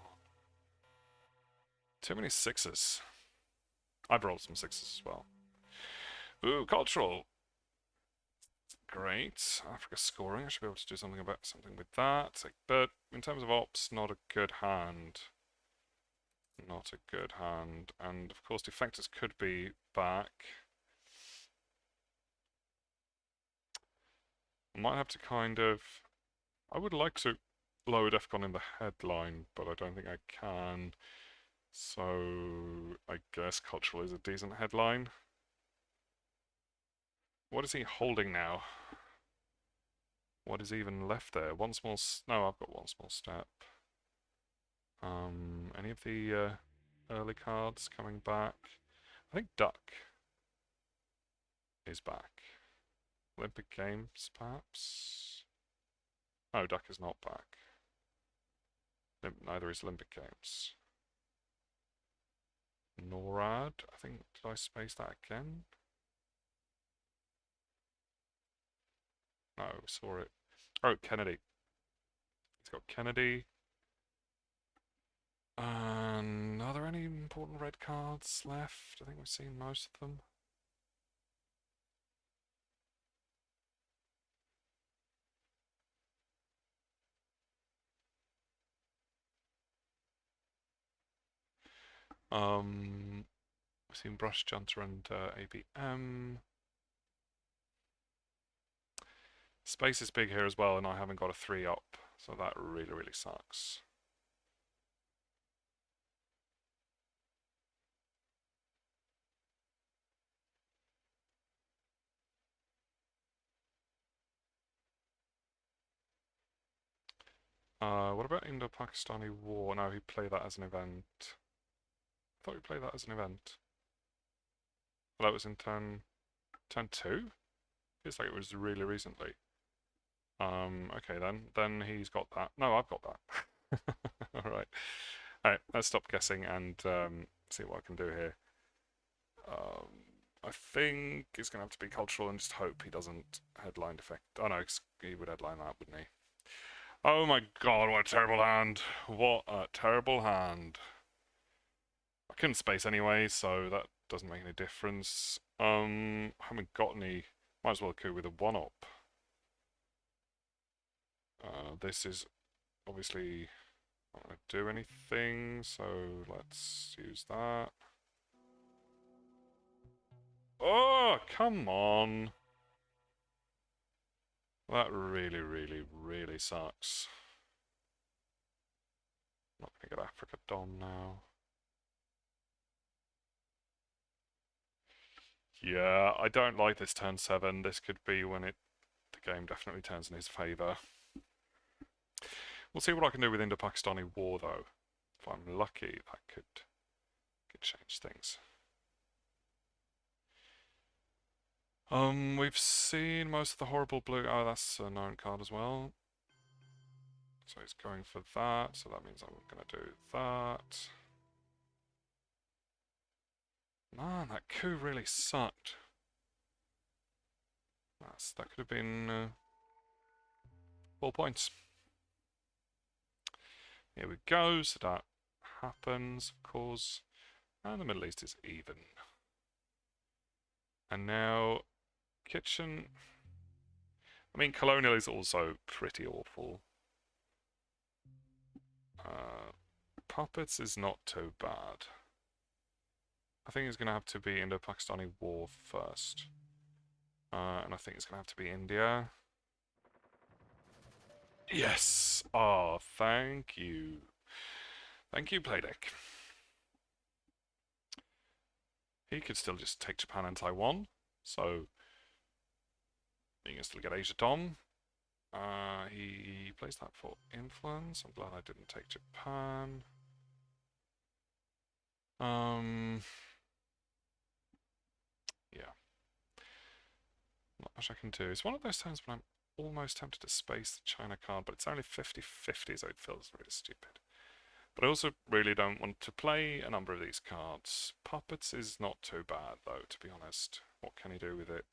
Too many sixes. I've rolled some sixes as well. Ooh, cultural. Great. Africa scoring. I should be able to do something with that. But in terms of ops, not a good hand. Not a good hand. And of course, defectors could be back. I might have to kind of. I would like to lower DEFCON in the headline, but I don't think I can. So I guess cultural is a decent headline. What is he holding now? What is even left there? One small... No, I've got one small step. Any of the early cards coming back? I think Duck is back. Olympic Games, perhaps? No, Duck is not back. Neither is Olympic Games. NORAD, I think, did I space that again? No, saw it. Oh, Kennedy. He's got Kennedy. And are there any important red cards left? I think we've seen most of them. We've seen Brush Junter and ABM. Space is big here as well, and I haven't got a 3 up, so that really, really sucks. What about Indo-Pakistani War? No, he played that as an event. I thought he played that as an event. Well, that was in turn 2? Feels like it was really recently. Okay then. Then he's got that. No, I've got that. Alright. Alright, let's stop guessing and see what I can do here. I think it's going to have to be cultural and just hope he doesn't headline defect. Oh no, he would headline that, wouldn't he? Oh my god, what a terrible hand. What a terrible hand. I couldn't space anyway, so that doesn't make any difference. I haven't got any. Might as well coup with a 1-up. This is obviously not going to do anything, so let's use that. Oh, come on. That really, really, really sucks. Not going to get Africa Dom now. Yeah, I don't like this turn 7. This could be when the game definitely turns in his favour. We'll see what I can do with Indo-Pakistani War, though. If I'm lucky, that could change things. We've seen most of the horrible blue. Oh, that's a known card as well. So he's going for that, so that means I'm going to do that. Man, that coup really sucked. That could have been 4 points. Here we go, so that happens, of course. And the Middle East is even. And now, kitchen. I mean, colonial is also pretty awful. Puppets is not too bad. I think it's going to have to be Indo-Pakistani War first. And I think it's going to have to be India. Yes! Oh, thank you. Thank you, Playdeck. He could still just take Japan and Taiwan, so he can still get Asia Dom. He plays that for influence. I'm glad I didn't take Japan. Yeah. Not much I can do. It's one of those times when I'm almost tempted to space the China card, but it's only 50-50, so it feels really stupid. But I also really don't want to play a number of these cards. Puppets is not too bad, though, to be honest. What can he do with it?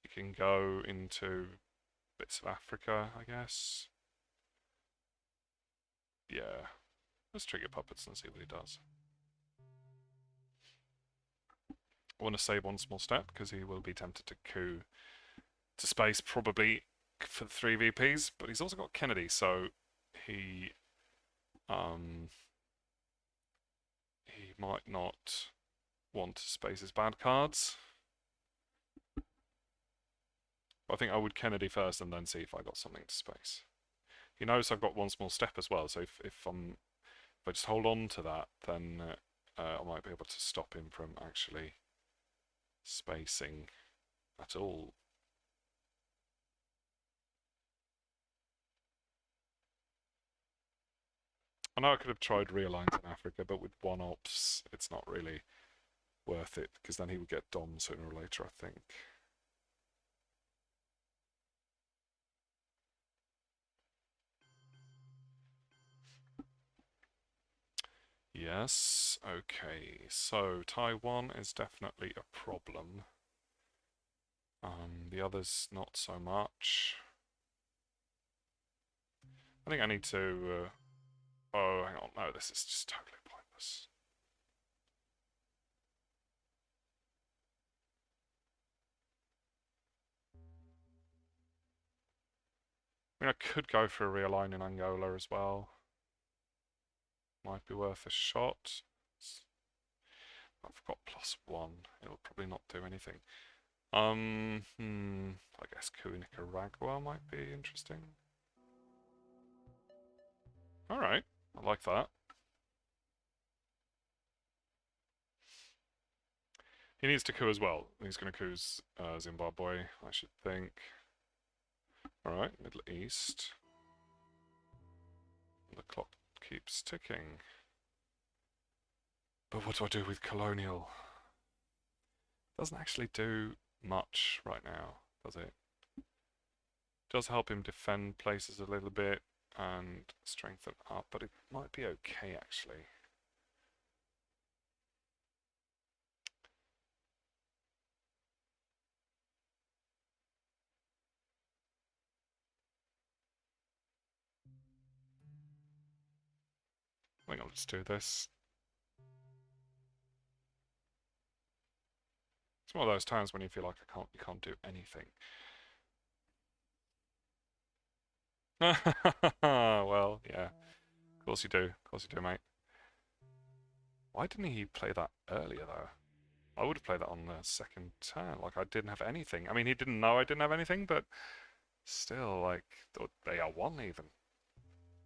He can go into bits of Africa, I guess. Yeah. Let's trigger puppets and see what he does. I want to save one small step, because he will be tempted to coup to space, probably for the 3 VPs, but he's also got Kennedy, so he might not want to space his bad cards. I think I would Kennedy first and then see if I got something to space. He knows I've got one small step as well, so if I just hold on to that, then I might be able to stop him from actually spacing at all. I know I could have tried realigns in Africa, but with one ops, it's not really worth it, because then he would get Dom sooner or later, I think. Yes, okay, so Taiwan is definitely a problem. The others not so much. I think I need to, oh, hang on, no, this is just totally pointless. I mean, I could go for a realign in Angola as well. Might be worth a shot. I've got +1. It'll probably not do anything. I guess coup in Nicaragua might be interesting. Alright, I like that. He needs to coup as well. He's going to coup Zimbabwe, I should think. Alright, Middle East. The clock keeps ticking. But what do I do with colonial? Doesn't actually do much right now, does it? Does help him defend places a little bit and strengthen up, but it might be okay actually. I think I'll just do this. It's one of those times when you feel like you can't do anything. Well, yeah. Of course you do. Of course you do, mate. Why didn't he play that earlier, though? I would have played that on the second turn. Like, I didn't have anything. I mean, he didn't know I didn't have anything, but still, like, they are one even.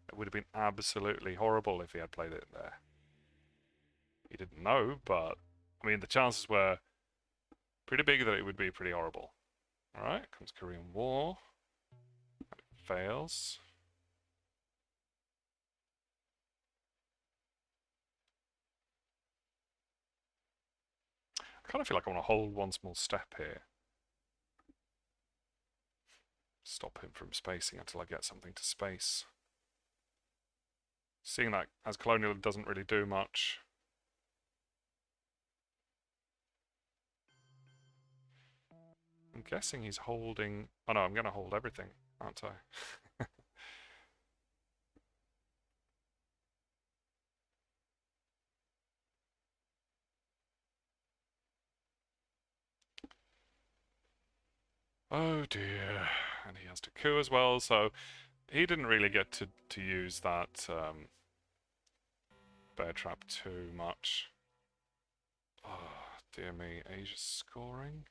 It would have been absolutely horrible if he had played it there. He didn't know, but, I mean, the chances were pretty big that it would be pretty horrible. Alright, comes Korean War. And it fails. I kind of feel like I want to hold one small step here. Stop him from spacing until I get something to space. Seeing that as colonial doesn't really do much. I'm guessing he's holding... Oh no, I'm going to hold everything, aren't I? Oh dear. And he has to coup as well, so he didn't really get to use that bear trap too much. Dear me, Asia's scoring.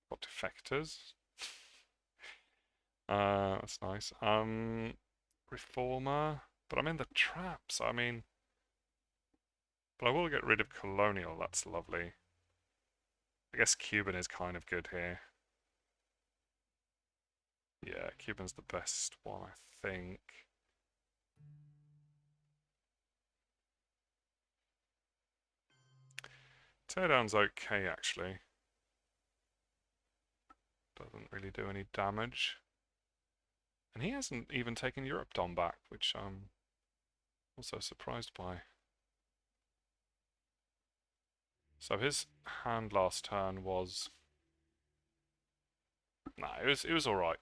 Got defectors. That's nice. Reformer. But I'm in the traps. I mean, but I will get rid of colonial. That's lovely. I guess Cuban is kind of good here. Yeah, Cuban's the best one, I think. Teardown's okay, actually. Doesn't really do any damage. And he hasn't even taken Europe Dom back, which I'm also surprised by. So his hand last turn was... Nah, it was alright.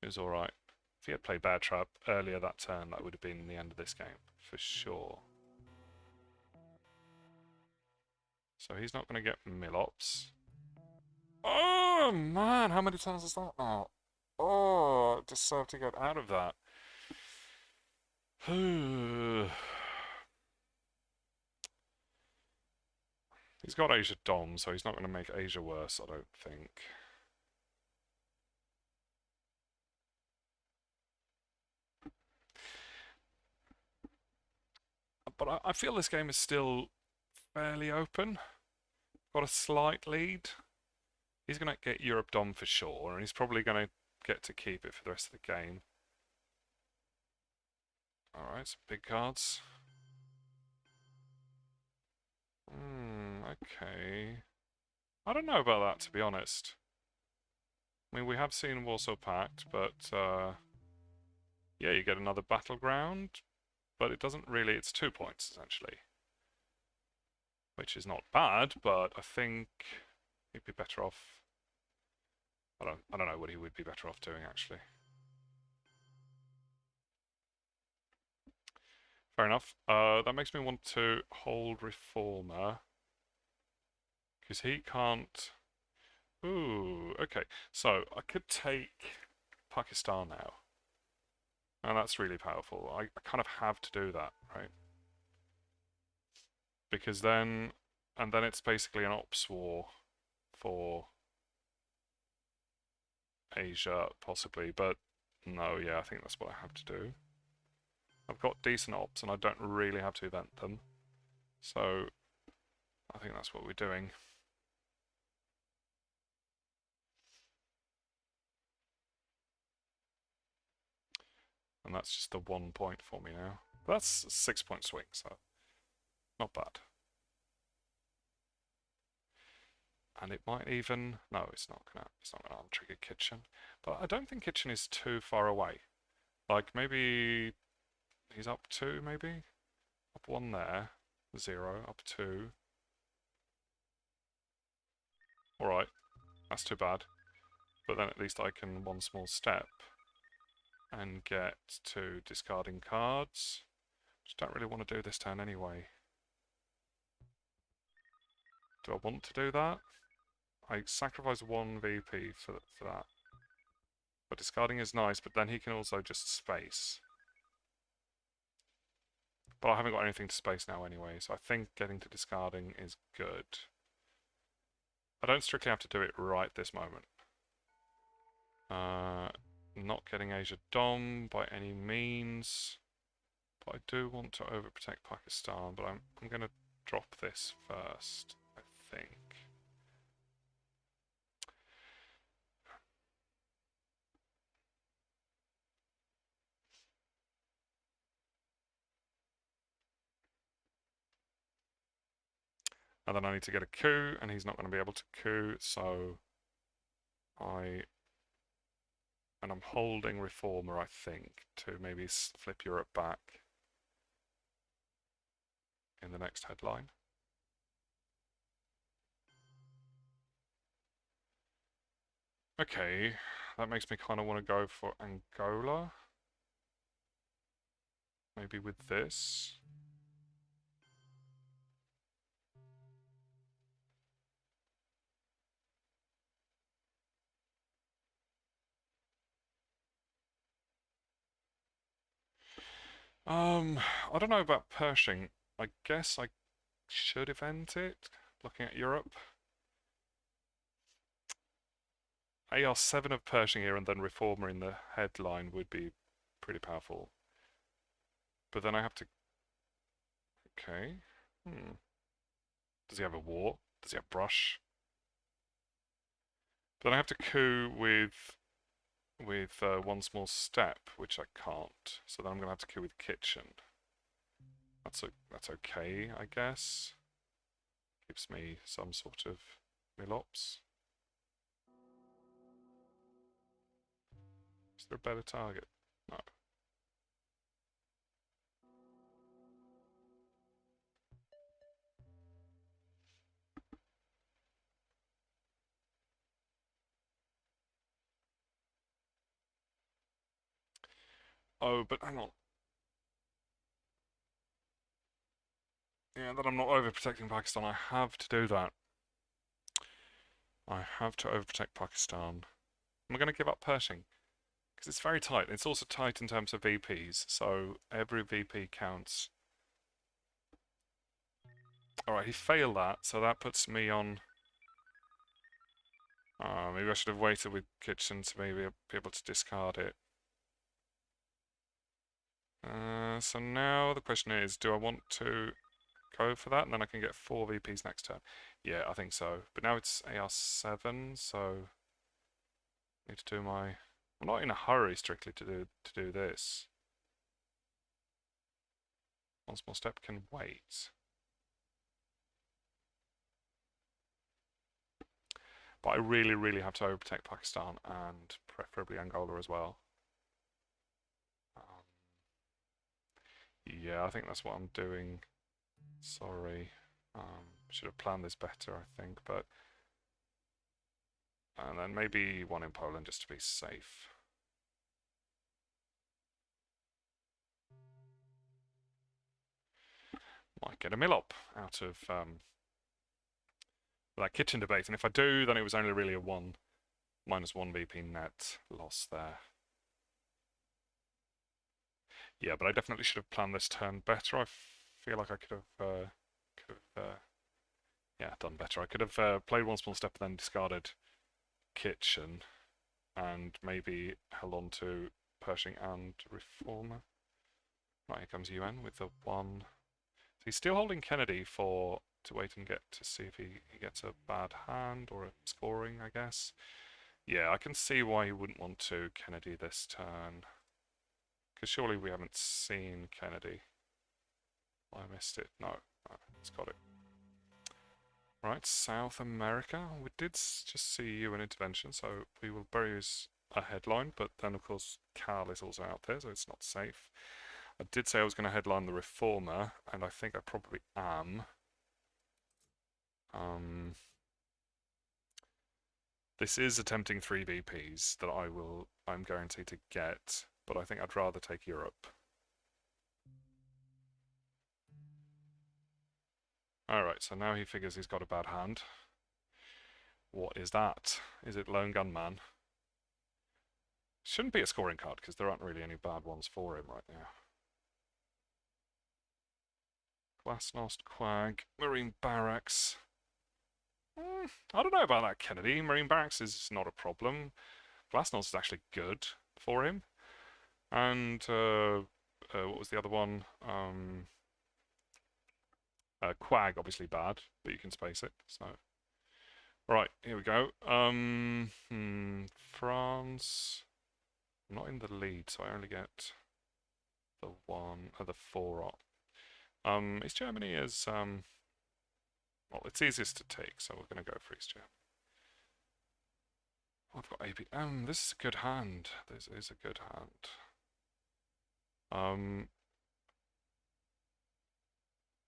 It was alright. If he had played Bear Trap earlier that turn, that would have been the end of this game, for sure. So he's not going to get Millops. Oh, man, how many turns is that now? Oh, I deserve to get out of that. He's got Asia Dom, so he's not going to make Asia worse, I don't think. But I feel this game is still fairly open. Got a slight lead. He's going to get Europe Dom for sure, and he's probably going to get to keep it for the rest of the game. Alright, some big cards. Okay. I don't know about that, to be honest. I mean, we have seen Warsaw Pact, but yeah, you get another battleground, but it doesn't really, it's 2 points, essentially. Which is not bad, but I think he'd be better off... I don't know what he would be better off doing, actually. Fair enough. That makes me want to hold Reformer. Because he can't... Ooh, okay. So, I could take Pakistan now. And that's really powerful. I kind of have to do that, right? Because then... And then it's basically an ops war for Asia, possibly. But no, yeah, I think that's what I have to do. I've got decent ops and I don't really have to event them. So I think that's what we're doing. And that's just the 1 point for me now. That's a 6-point swing, so not bad. And it might even... No, it's not gonna untrigger Kitchen. But I don't think Kitchen is too far away. Like, maybe he's up 2, maybe? Up 1 there. 0, up 2. Alright, that's too bad. But then at least I can one small step and get to discarding cards. Just don't really want to do this turn anyway. Do I want to do that? I sacrifice 1 VP for that. But discarding is nice, but then he can also just space. But I haven't got anything to space now anyway, so I think getting to discarding is good. I don't strictly have to do it right this moment. Not getting Asia Dom by any means. But I do want to overprotect Pakistan, but I'm going to drop this first, I think. And then I need to get a coup, and he's not going to be able to coup, so and I'm holding Reformer, I think, to maybe flip Europe back in the next headline. Okay, that makes me kind of want to go for Angola. Maybe with this. I don't know about Pershing. I guess I should event it. looking at Europe. AR7 of Pershing here and then Reformer in the headline would be pretty powerful. But then I have to... Okay. Does he have a war? Does he have brush? But then I have to coup with one small step, which I can't. So then I'm going to have to coup with kitchen. That's okay, I guess. Gives me some sort of milops. Is there a better target? No. Oh, but hang on. Yeah, that I'm not overprotecting Pakistan. I have to do that. I have to overprotect Pakistan. Am I going to give up Pershing? Because it's very tight. It's also tight in terms of VPs, so every VP counts. Alright, he failed that, so that puts me on... maybe I should have waited with kitchen to maybe be able to discard it. So now the question is, do I want to go for that and then I can get 4 VPs next turn? Yeah, I think so. But now it's AR7, so I need to do my... I'm not in a hurry strictly to do this. One small step can wait. But I really, really have to overprotect Pakistan and preferably Angola as well. Yeah, I think that's what I'm doing. Sorry. Should have planned this better, I think, but... And then maybe one in Poland just to be safe. Might get a millop out of that kitchen debate, and if I do, then it was only really a -1 VP net loss there. Yeah, but I definitely should have planned this turn better. I feel like I could have yeah, done better. I could have played one small step and then discarded kitchen, and maybe held on to Pershing and Reformer. Right, here comes UN with the 1. So he's still holding Kennedy to wait and get to see if he gets a bad hand or a scoring, I guess. Yeah, I can see why he wouldn't want to Kennedy this turn. Because surely we haven't seen Kennedy. I missed it. No, it's got it. Right, South America. We did just see UN intervention, so we will bury a headline, but then of course Karl is also out there, so it's not safe. I did say I was going to headline the Reformer, and I think I probably am. This is attempting 3 VPs that I'm guaranteed to get, but I think I'd rather take Europe. Alright, so now he figures he's got a bad hand. What is that? Is it Lone Gunman? Shouldn't be a scoring card, because there aren't really any bad ones for him right now. Glasnost, Quag, Marine Barracks. I don't know about that, Kennedy. Marine Barracks is not a problem. Glasnost is actually good for him. And what was the other one? Quag, obviously bad, but you can space it. So, right, here we go. France. I'm not in the lead, so I only get the 4 op. East Germany is well, it's easiest to take, so we're going to go for East Germany. Oh, I've got AP. This is a good hand. This is a good hand.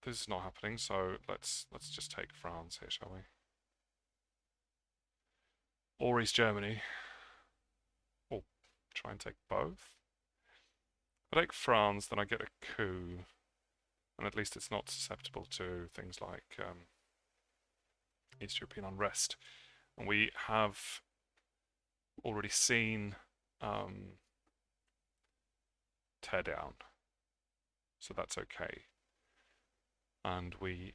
This is not happening, so let's just take France here, shall we? Or East Germany. Or try and take both. If I take France, then I get a coup, and at least it's not susceptible to things like East European unrest. And we have already seen tear down, so that's okay. And we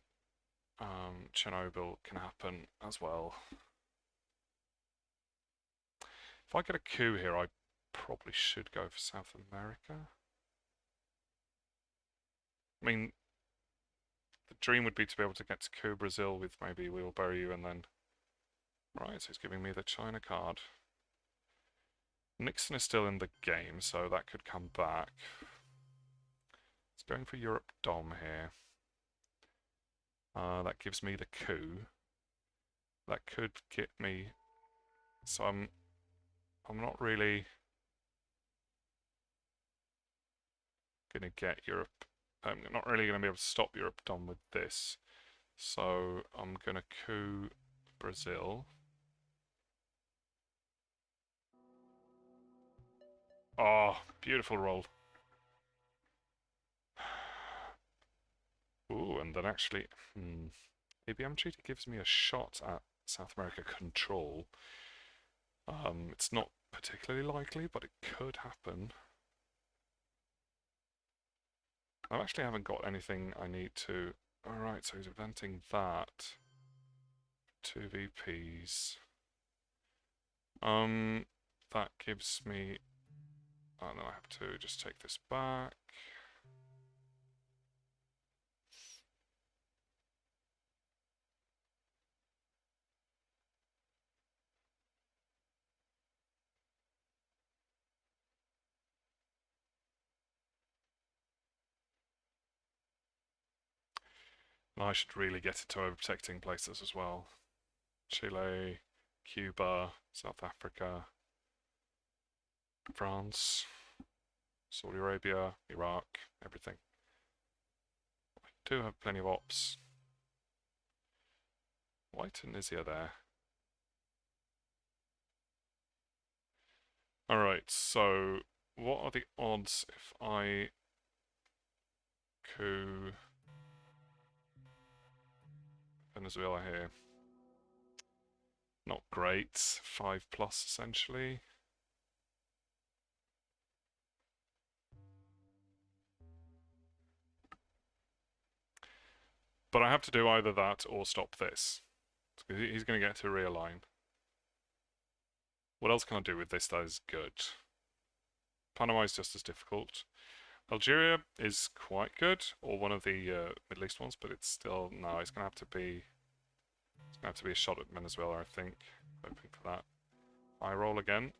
Chernobyl can happen as well. If I get a coup here, I probably should go for South America. I mean, the dream would be to be able to get to coup Brazil with maybe wheelbarrow and then... Right, so he's giving me the China card. Nixon is still in the game, so that could come back. It's going for Europe Dom here. That gives me the coup. That could get me... So I'm not really going to get Europe... I'm not really going to be able to stop Europe Dom with this. So I'm going to coup Brazil. Oh, beautiful roll. Ooh, and then actually... ABM Treaty gives me a shot at South America control. It's not particularly likely, but it could happen. I actually haven't got anything I need to... Alright, so he's inventing that. 2 VPs. That gives me... Oh no, I have to just take this back. And I should really get into overprotecting places as well. Chile, Cuba, South Africa, France, Saudi Arabia, Iraq, everything. I do have plenty of ops. Why Tunisia there? Alright, so what are the odds if I coup Venezuela here? Not great. 5+ essentially. But I have to do either that or stop this. He's going to get to realign. What else can I do with this that is good? Panama is just as difficult. Algeria is quite good, or one of the Middle East ones, but it's still... No, it's going to have to be... It's going to have to be a shot at Venezuela, I think. Hoping for that. I roll again.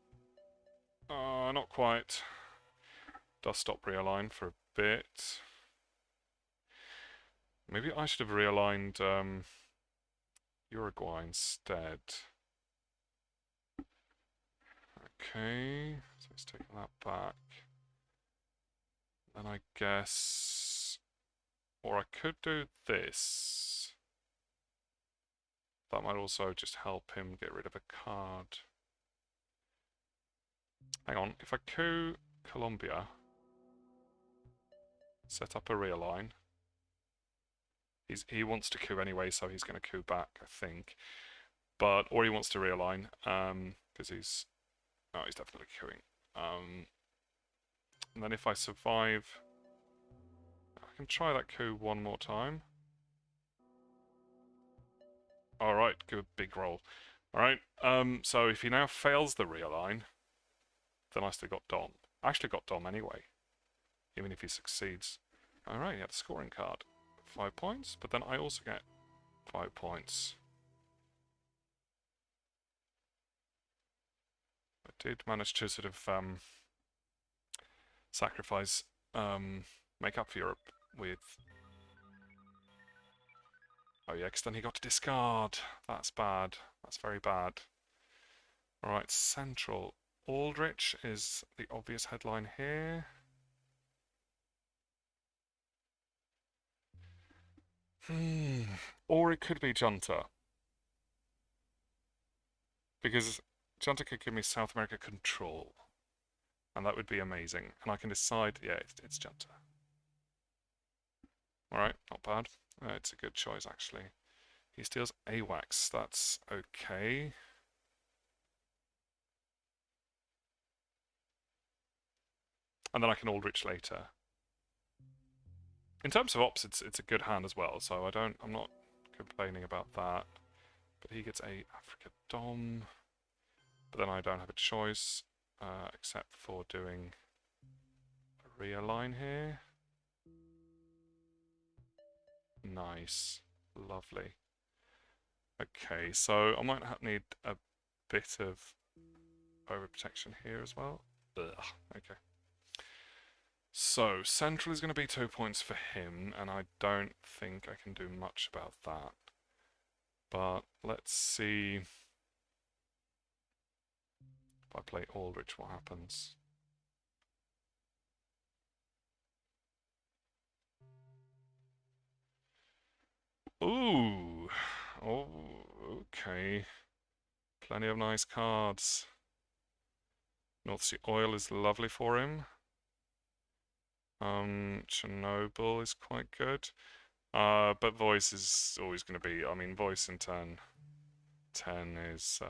Not quite. Does stop realign for a bit. Maybe I should have realigned Uruguay instead. Okay, so he's taking that back. Then I guess... Or I could do this. That might also just help him get rid of a card. Hang on, if I coup Colombia, set up a realign. He wants to coup anyway, so he's going to coup back, I think. But, or he wants to realign, because he's... Oh, he's definitely queuing. And then if I survive, I can try that coup one more time. Alright, good big roll. Alright, so if he now fails the realign, then I still got Dom. I actually got Dom anyway, even if he succeeds. Alright, he had a scoring card. 5 points, but then I also get 5 points. I did manage to sort of sacrifice, make up for Europe with... Oh yeah, because then he got to discard. That's bad. That's very bad. Alright, Central. Aldrich is the obvious headline here. Or it could be Junta. Because Junta could give me South America control. And that would be amazing. And I can decide, yeah, it's Junta. Alright, not bad. It's a good choice, actually. He steals AWACS. That's okay. And then I can Aldrich later. In terms of ops, it's a good hand as well, so I'm not complaining about that. But he gets a Africa Dom. But then I don't have a choice except for doing a realign here. Nice. Lovely. Okay, so I might need a bit of overprotection here as well. Ugh, okay. So, central is going to be 2 points for him, and I don't think I can do much about that. But let's see if I play Aldrich, what happens. Ooh, oh, okay. Plenty of nice cards. North Sea Oil is lovely for him. Chernobyl is quite good. But Voice is always going to be, I mean, Voice in turn 10 is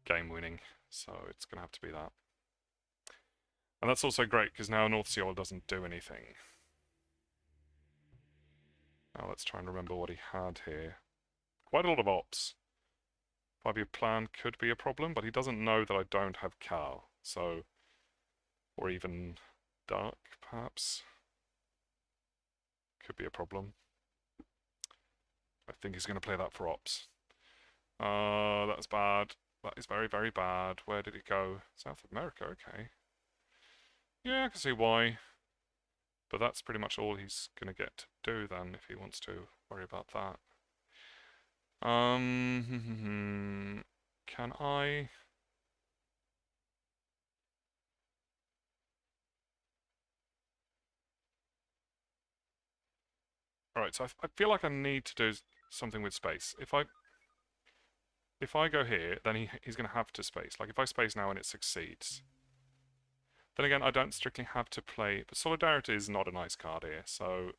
game winning, so it's going to have to be that. And that's also great because now North Sea Oil doesn't do anything. Now let's try and remember what he had here. Quite a lot of ops. 5-year plan could be a problem, but he doesn't know that I don't have Karl, so... Or even Dark, perhaps. Could be a problem. I think he's going to play that for ops. That's bad. That is very, very bad. Where did it go? South America, okay. Yeah, I can see why. But that's pretty much all he's going to get to do then, if he wants to worry about that. Can I... Alright, so I feel like I need to do something with space. If I go here, then he's going to have to space. Like, if I space now and it succeeds... Then again, I don't strictly have to play... But Solidarity is not a nice card here, so...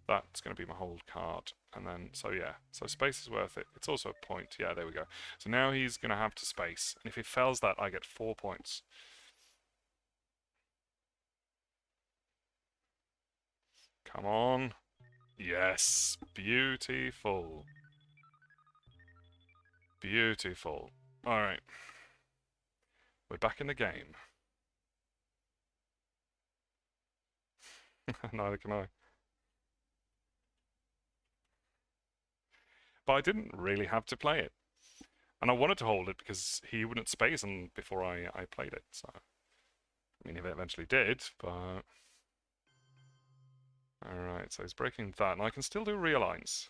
That's going to be my hold card. And then, so yeah. So space is worth it. It's also a point. Yeah, there we go. So now he's going to have to space. And if he fails that, I get 4 points. Come on. Yes. Beautiful. Beautiful. Alright. We're back in the game. Neither can I. But I didn't really have to play it. And I wanted to hold it because he wouldn't space and before I played it, so... I mean, he eventually did, but... Alright, so he's breaking that, and I can still do realigns.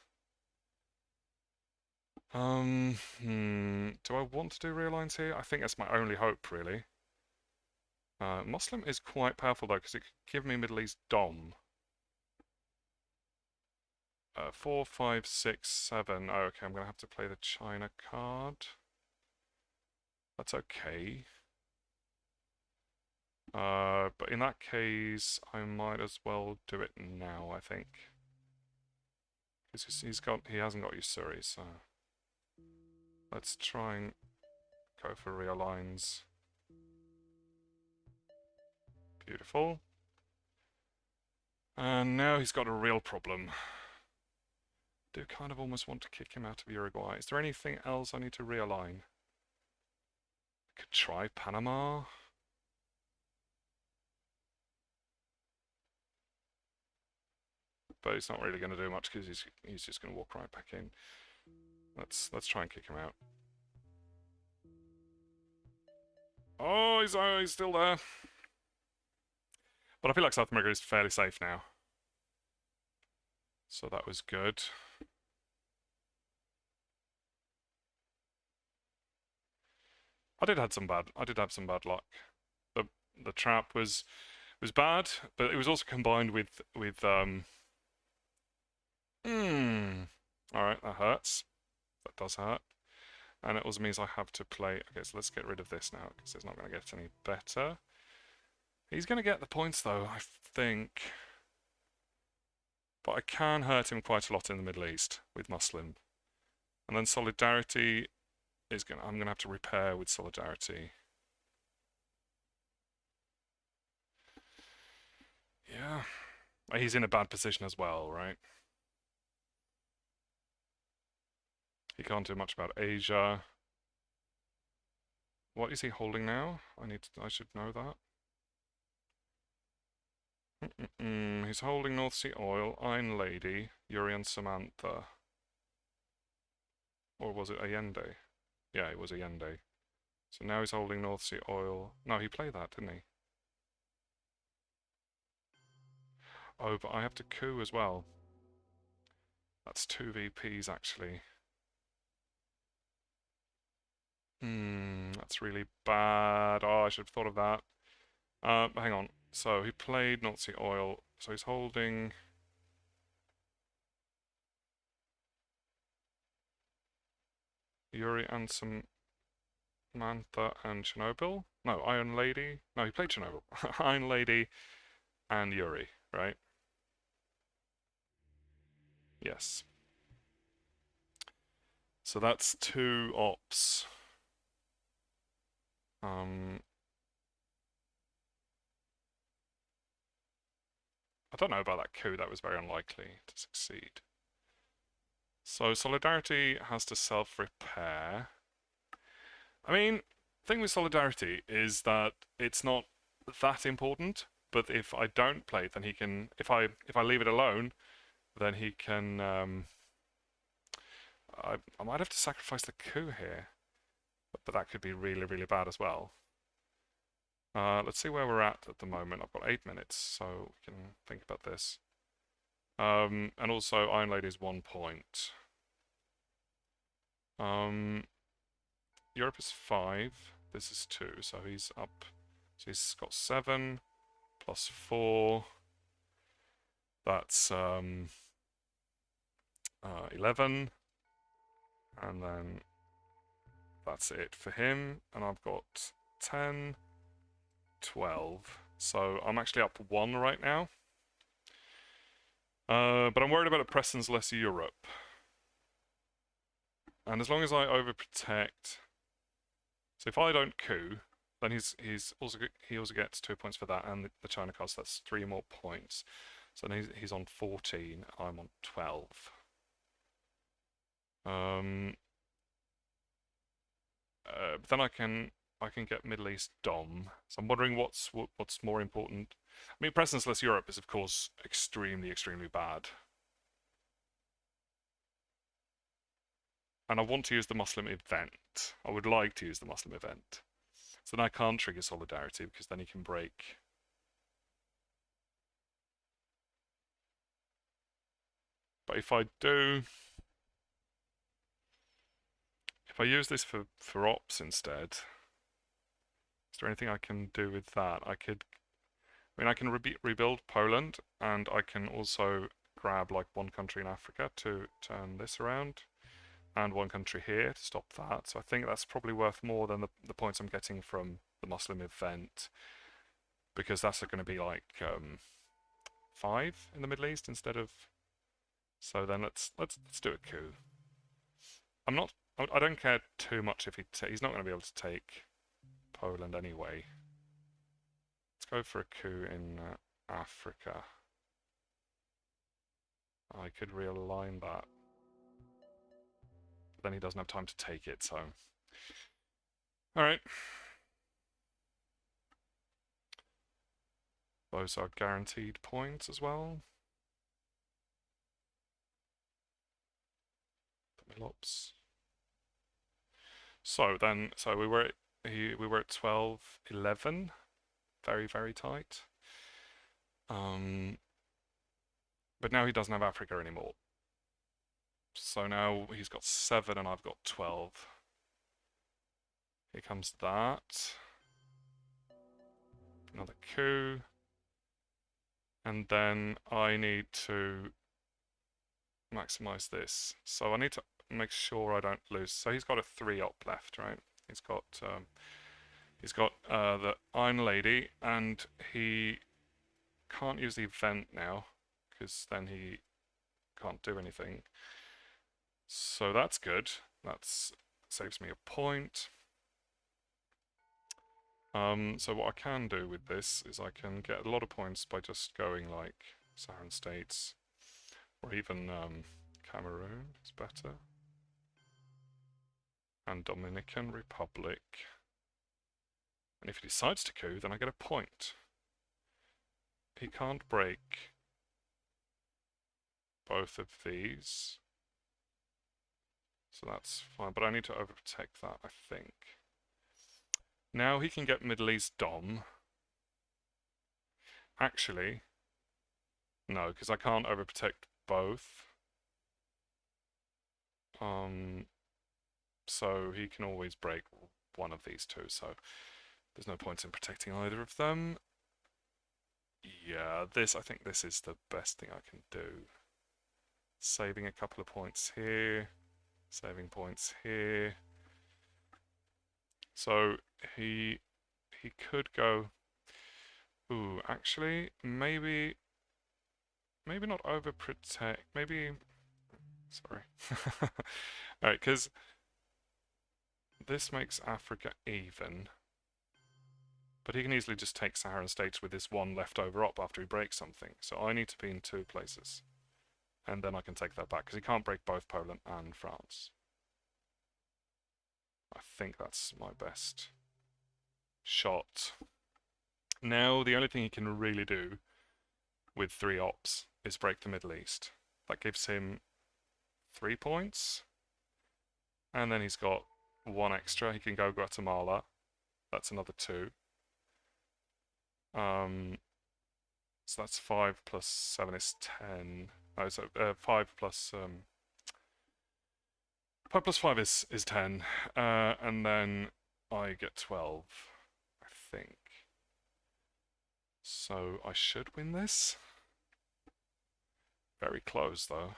Do I want to do realigns here? I think that's my only hope, really. Muslim is quite powerful, though, because it could give me Middle East Dom. 4, 5, 6, 7. Oh, okay, I'm going to have to play the China card. That's okay. But in that case, I might as well do it now, I think. Because he hasn't got Usuri, so... Let's try and go for realigns. Beautiful. And now he's got a real problem. I do kind of almost want to kick him out of Uruguay. Is there anything else I need to realign? I could try Panama. But he's not really going to do much because he's just going to walk right back in. Let's try and kick him out. Oh, he's still there. But I feel like South America is fairly safe now. So that was good. I did have some bad luck. The trap was bad, but it was also combined with Alright, that hurts. That does hurt. And it also means I have to play... Okay, so let's get rid of this now, because it's not going to get any better. He's going to get the points, though, I think. But I can hurt him quite a lot in the Middle East with Muslim. And then Solidarity is I'm going to have to repair with Solidarity. Yeah. He's in a bad position as well, right? can't do much about Asia. What is he holding now? I should know that. He's holding North Sea Oil, Iron Lady, Yuri and Samantha. Or was it Allende? Yeah, it was Allende. So now he's holding North Sea Oil. No, he played that, didn't he? Oh, but I have to coup as well. That's 2 VPs, actually. That's really bad. Oh, I should have thought of that. Hang on. So he played North Sea Oil. So he's holding... Yuri and Samantha and Chernobyl? No, Iron Lady. No, he played Chernobyl. Iron Lady and Yuri, right? Yes. So that's 2 ops. I don't know about that coup. That was very unlikely to succeed. So Solidarity has to self-repair. I mean, the thing with Solidarity is that it's not that important. But if I don't play it, then he can. If I leave it alone, then he can. I might have to sacrifice the coup here, but that could be really, really bad as well. Let's see where we're at the moment. I've got 8 minutes, so we can think about this. And also, Iron Lady's 1 point. Europe is 5. This is 2, so he's up. So he's got 7 plus 4. That's 11. And then that's it for him. And I've got 10, 12. So I'm actually up 1 right now. But I'm worried about oppressors less Europe. And as long as I overprotect... So if I don't coup, then he also gets 2 points for that and the China card, so that's 3 more points. So then he's on 14, I'm on 12. But then I can get Middle East Dom. So I'm wondering what's more important. I mean, presence-less Europe is of course extremely, extremely bad. And I want to use the Muslim event. I would like to use the Muslim event. So then I can't trigger Solidarity because then he can break. But if I do... If I use this for ops instead, is there anything I can do with that? I mean, I can rebuild Poland, and I can also grab like 1 country in Africa to turn this around, and 1 country here to stop that. So I think that's probably worth more than the points I'm getting from the Muslim event, because that's going to be like 5 in the Middle East instead of. So then let's do a coup. I don't care too much if he's not going to be able to take Poland anyway. Let's go for a coup in Africa. I could realign that. But then he doesn't have time to take it, so... Alright. Those are guaranteed points as well. Milops. So we were at 12, 11. Very, very tight. But now he doesn't have Africa anymore. So now he's got 7 and I've got 12. Here comes that. Another coup. And then I need to maximize this. So I need to make sure I don't lose. So he's got a 3 op left, right? He's got the Iron Lady, and he can't use the event now because then he can't do anything. So that's good. That saves me a point. So what I can do with this is I can get a lot of points by just going like Saharan states, or even Cameroon is better. and Dominican Republic. And if he decides to coup, then I get a point. He can't break both of these. So that's fine, but I need to overprotect that, I think. Now he can get Middle East Dom. Actually, no, because I can't overprotect both. So he can always break one of these two, so there's no point in protecting either of them. Yeah, I think this is the best thing I can do. Saving a couple of points here, saving points here. So he could go. Ooh, actually, maybe not overprotect. Maybe. Sorry. Alright, because this makes Africa even. But he can easily just take Saharan states with this one leftover up after he breaks something. So I need to be in 2 places. And then I can take that back, because he can't break both Poland and France. I think that's my best shot. Now, the only thing he can really do with 3 ops is break the Middle East. That gives him 3 points. And then he's got 1 extra. He can go Guatemala. That's another 2. So that's 5 plus 7 is 10. Oh, so 5 plus 5 plus 5 is 10. And then I get 12, I think. So I should win this. Very close though.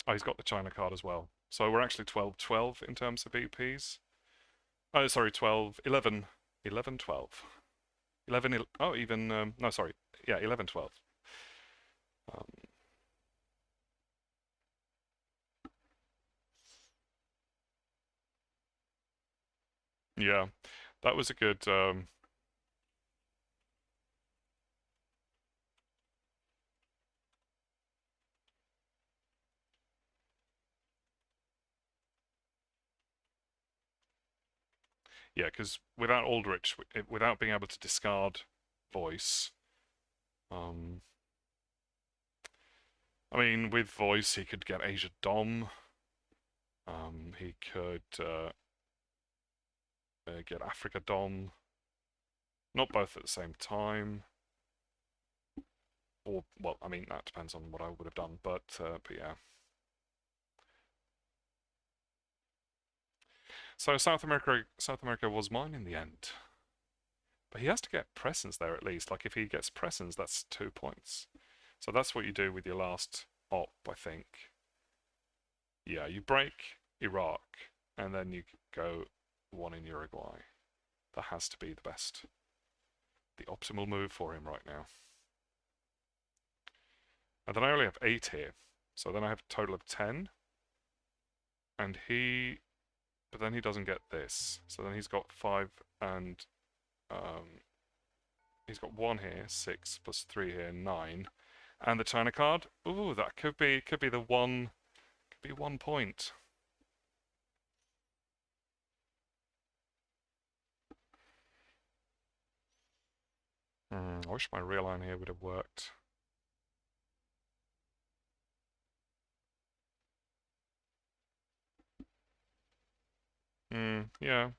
Oh, he's got the China card as well. So we're actually 12-12 in terms of EPs. Oh, sorry, 12, 11, 11, 12. 11, oh, even, no, sorry. Yeah, 11, 12. Yeah, that was a good, yeah, because without Aldrich, without being able to discard voice, I mean, with voice, he could get Asia Dom. He could get Africa Dom. Not both at the same time. Or, well, I mean, that depends on what I would have done, but yeah. So South America was mine in the end. But he has to get presence there at least. Like, if he gets presence, that's 2 points. So that's what you do with your last op, I think. Yeah, you break Iraq, and then you go 1 in Uruguay. That has to be the best. The optimal move for him right now. And then I only have 8 here. So then I have a total of 10. And but then he doesn't get this. So then he's got 5 and he's got 1 here, 6 plus 3 here, 9. And the China card. Ooh, that could be the one, could be 1 point. I wish my real line here would have worked. Yeah.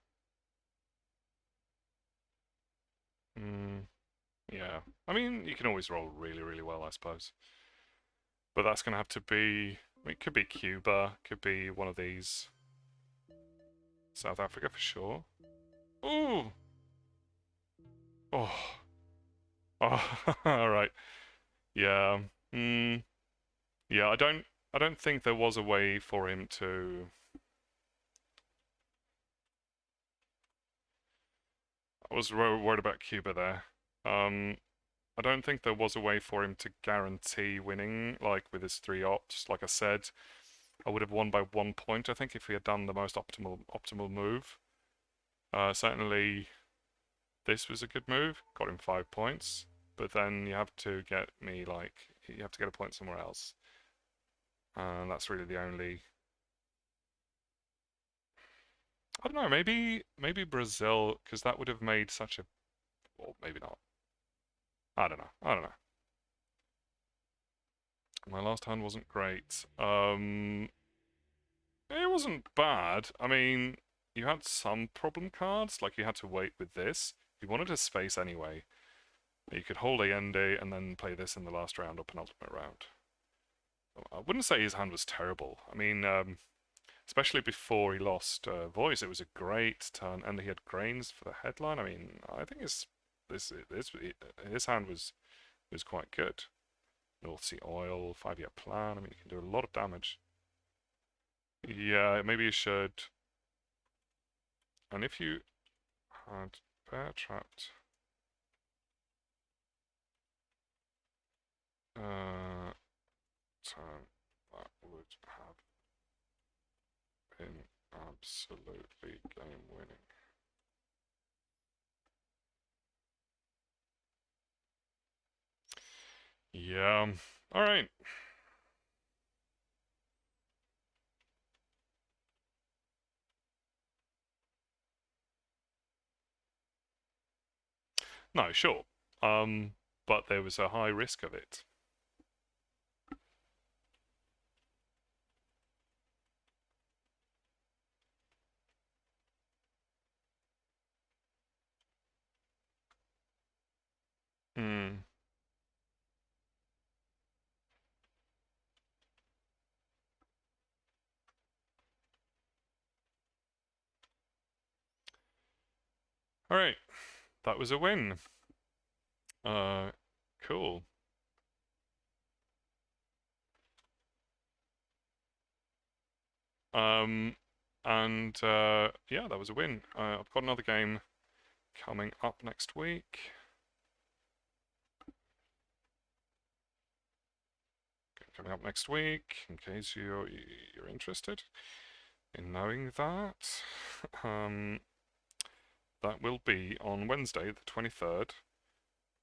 Yeah. I mean, you can always roll really, really well, I suppose. But that's going to have to be, I mean, it could be Cuba, could be one of these. South Africa for sure. Ooh! Oh. Oh, alright. Yeah. Yeah, I don't think there was a way for him to. I was worried about Cuba there. I don't think there was a way for him to guarantee winning, like with his 3 ops. Like I said, I would have won by 1 point, I think, if he had done the most optimal move. Certainly, this was a good move. Got him 5 points. but then you have to get me, like, you have to get a point somewhere else. And that's really the only... I don't know, maybe Brazil, because that would have made such a... Well, maybe not. I don't know. I don't know. My last hand wasn't great. It wasn't bad. I mean, you had some problem cards, like you had to wait with this. You wanted to space anyway. You could hold Allende and then play this in the last round or penultimate round. I wouldn't say his hand was terrible. I mean, especially before he lost voice, it was a great turn, and he had grains for the headline. I mean, I think his hand was quite good. North Sea Oil, 5-year plan. I mean, you can do a lot of damage. Yeah, maybe you should. And if you had bear trapped, turn, that would have been absolutely game winning. Yeah. All right. No, sure. But there was a high risk of it. Hmm. All right. That was a win. Cool. And yeah, that was a win. I've got another game coming up next week. Coming up next week, in case you're interested in knowing that. That will be on Wednesday, the 23rd,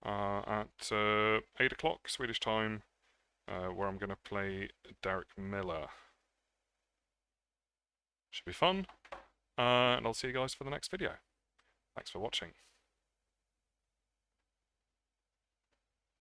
at 8 o'clock Swedish time, where I'm going to play Derek Miller. Should be fun, and I'll see you guys for the next video. Thanks for watching.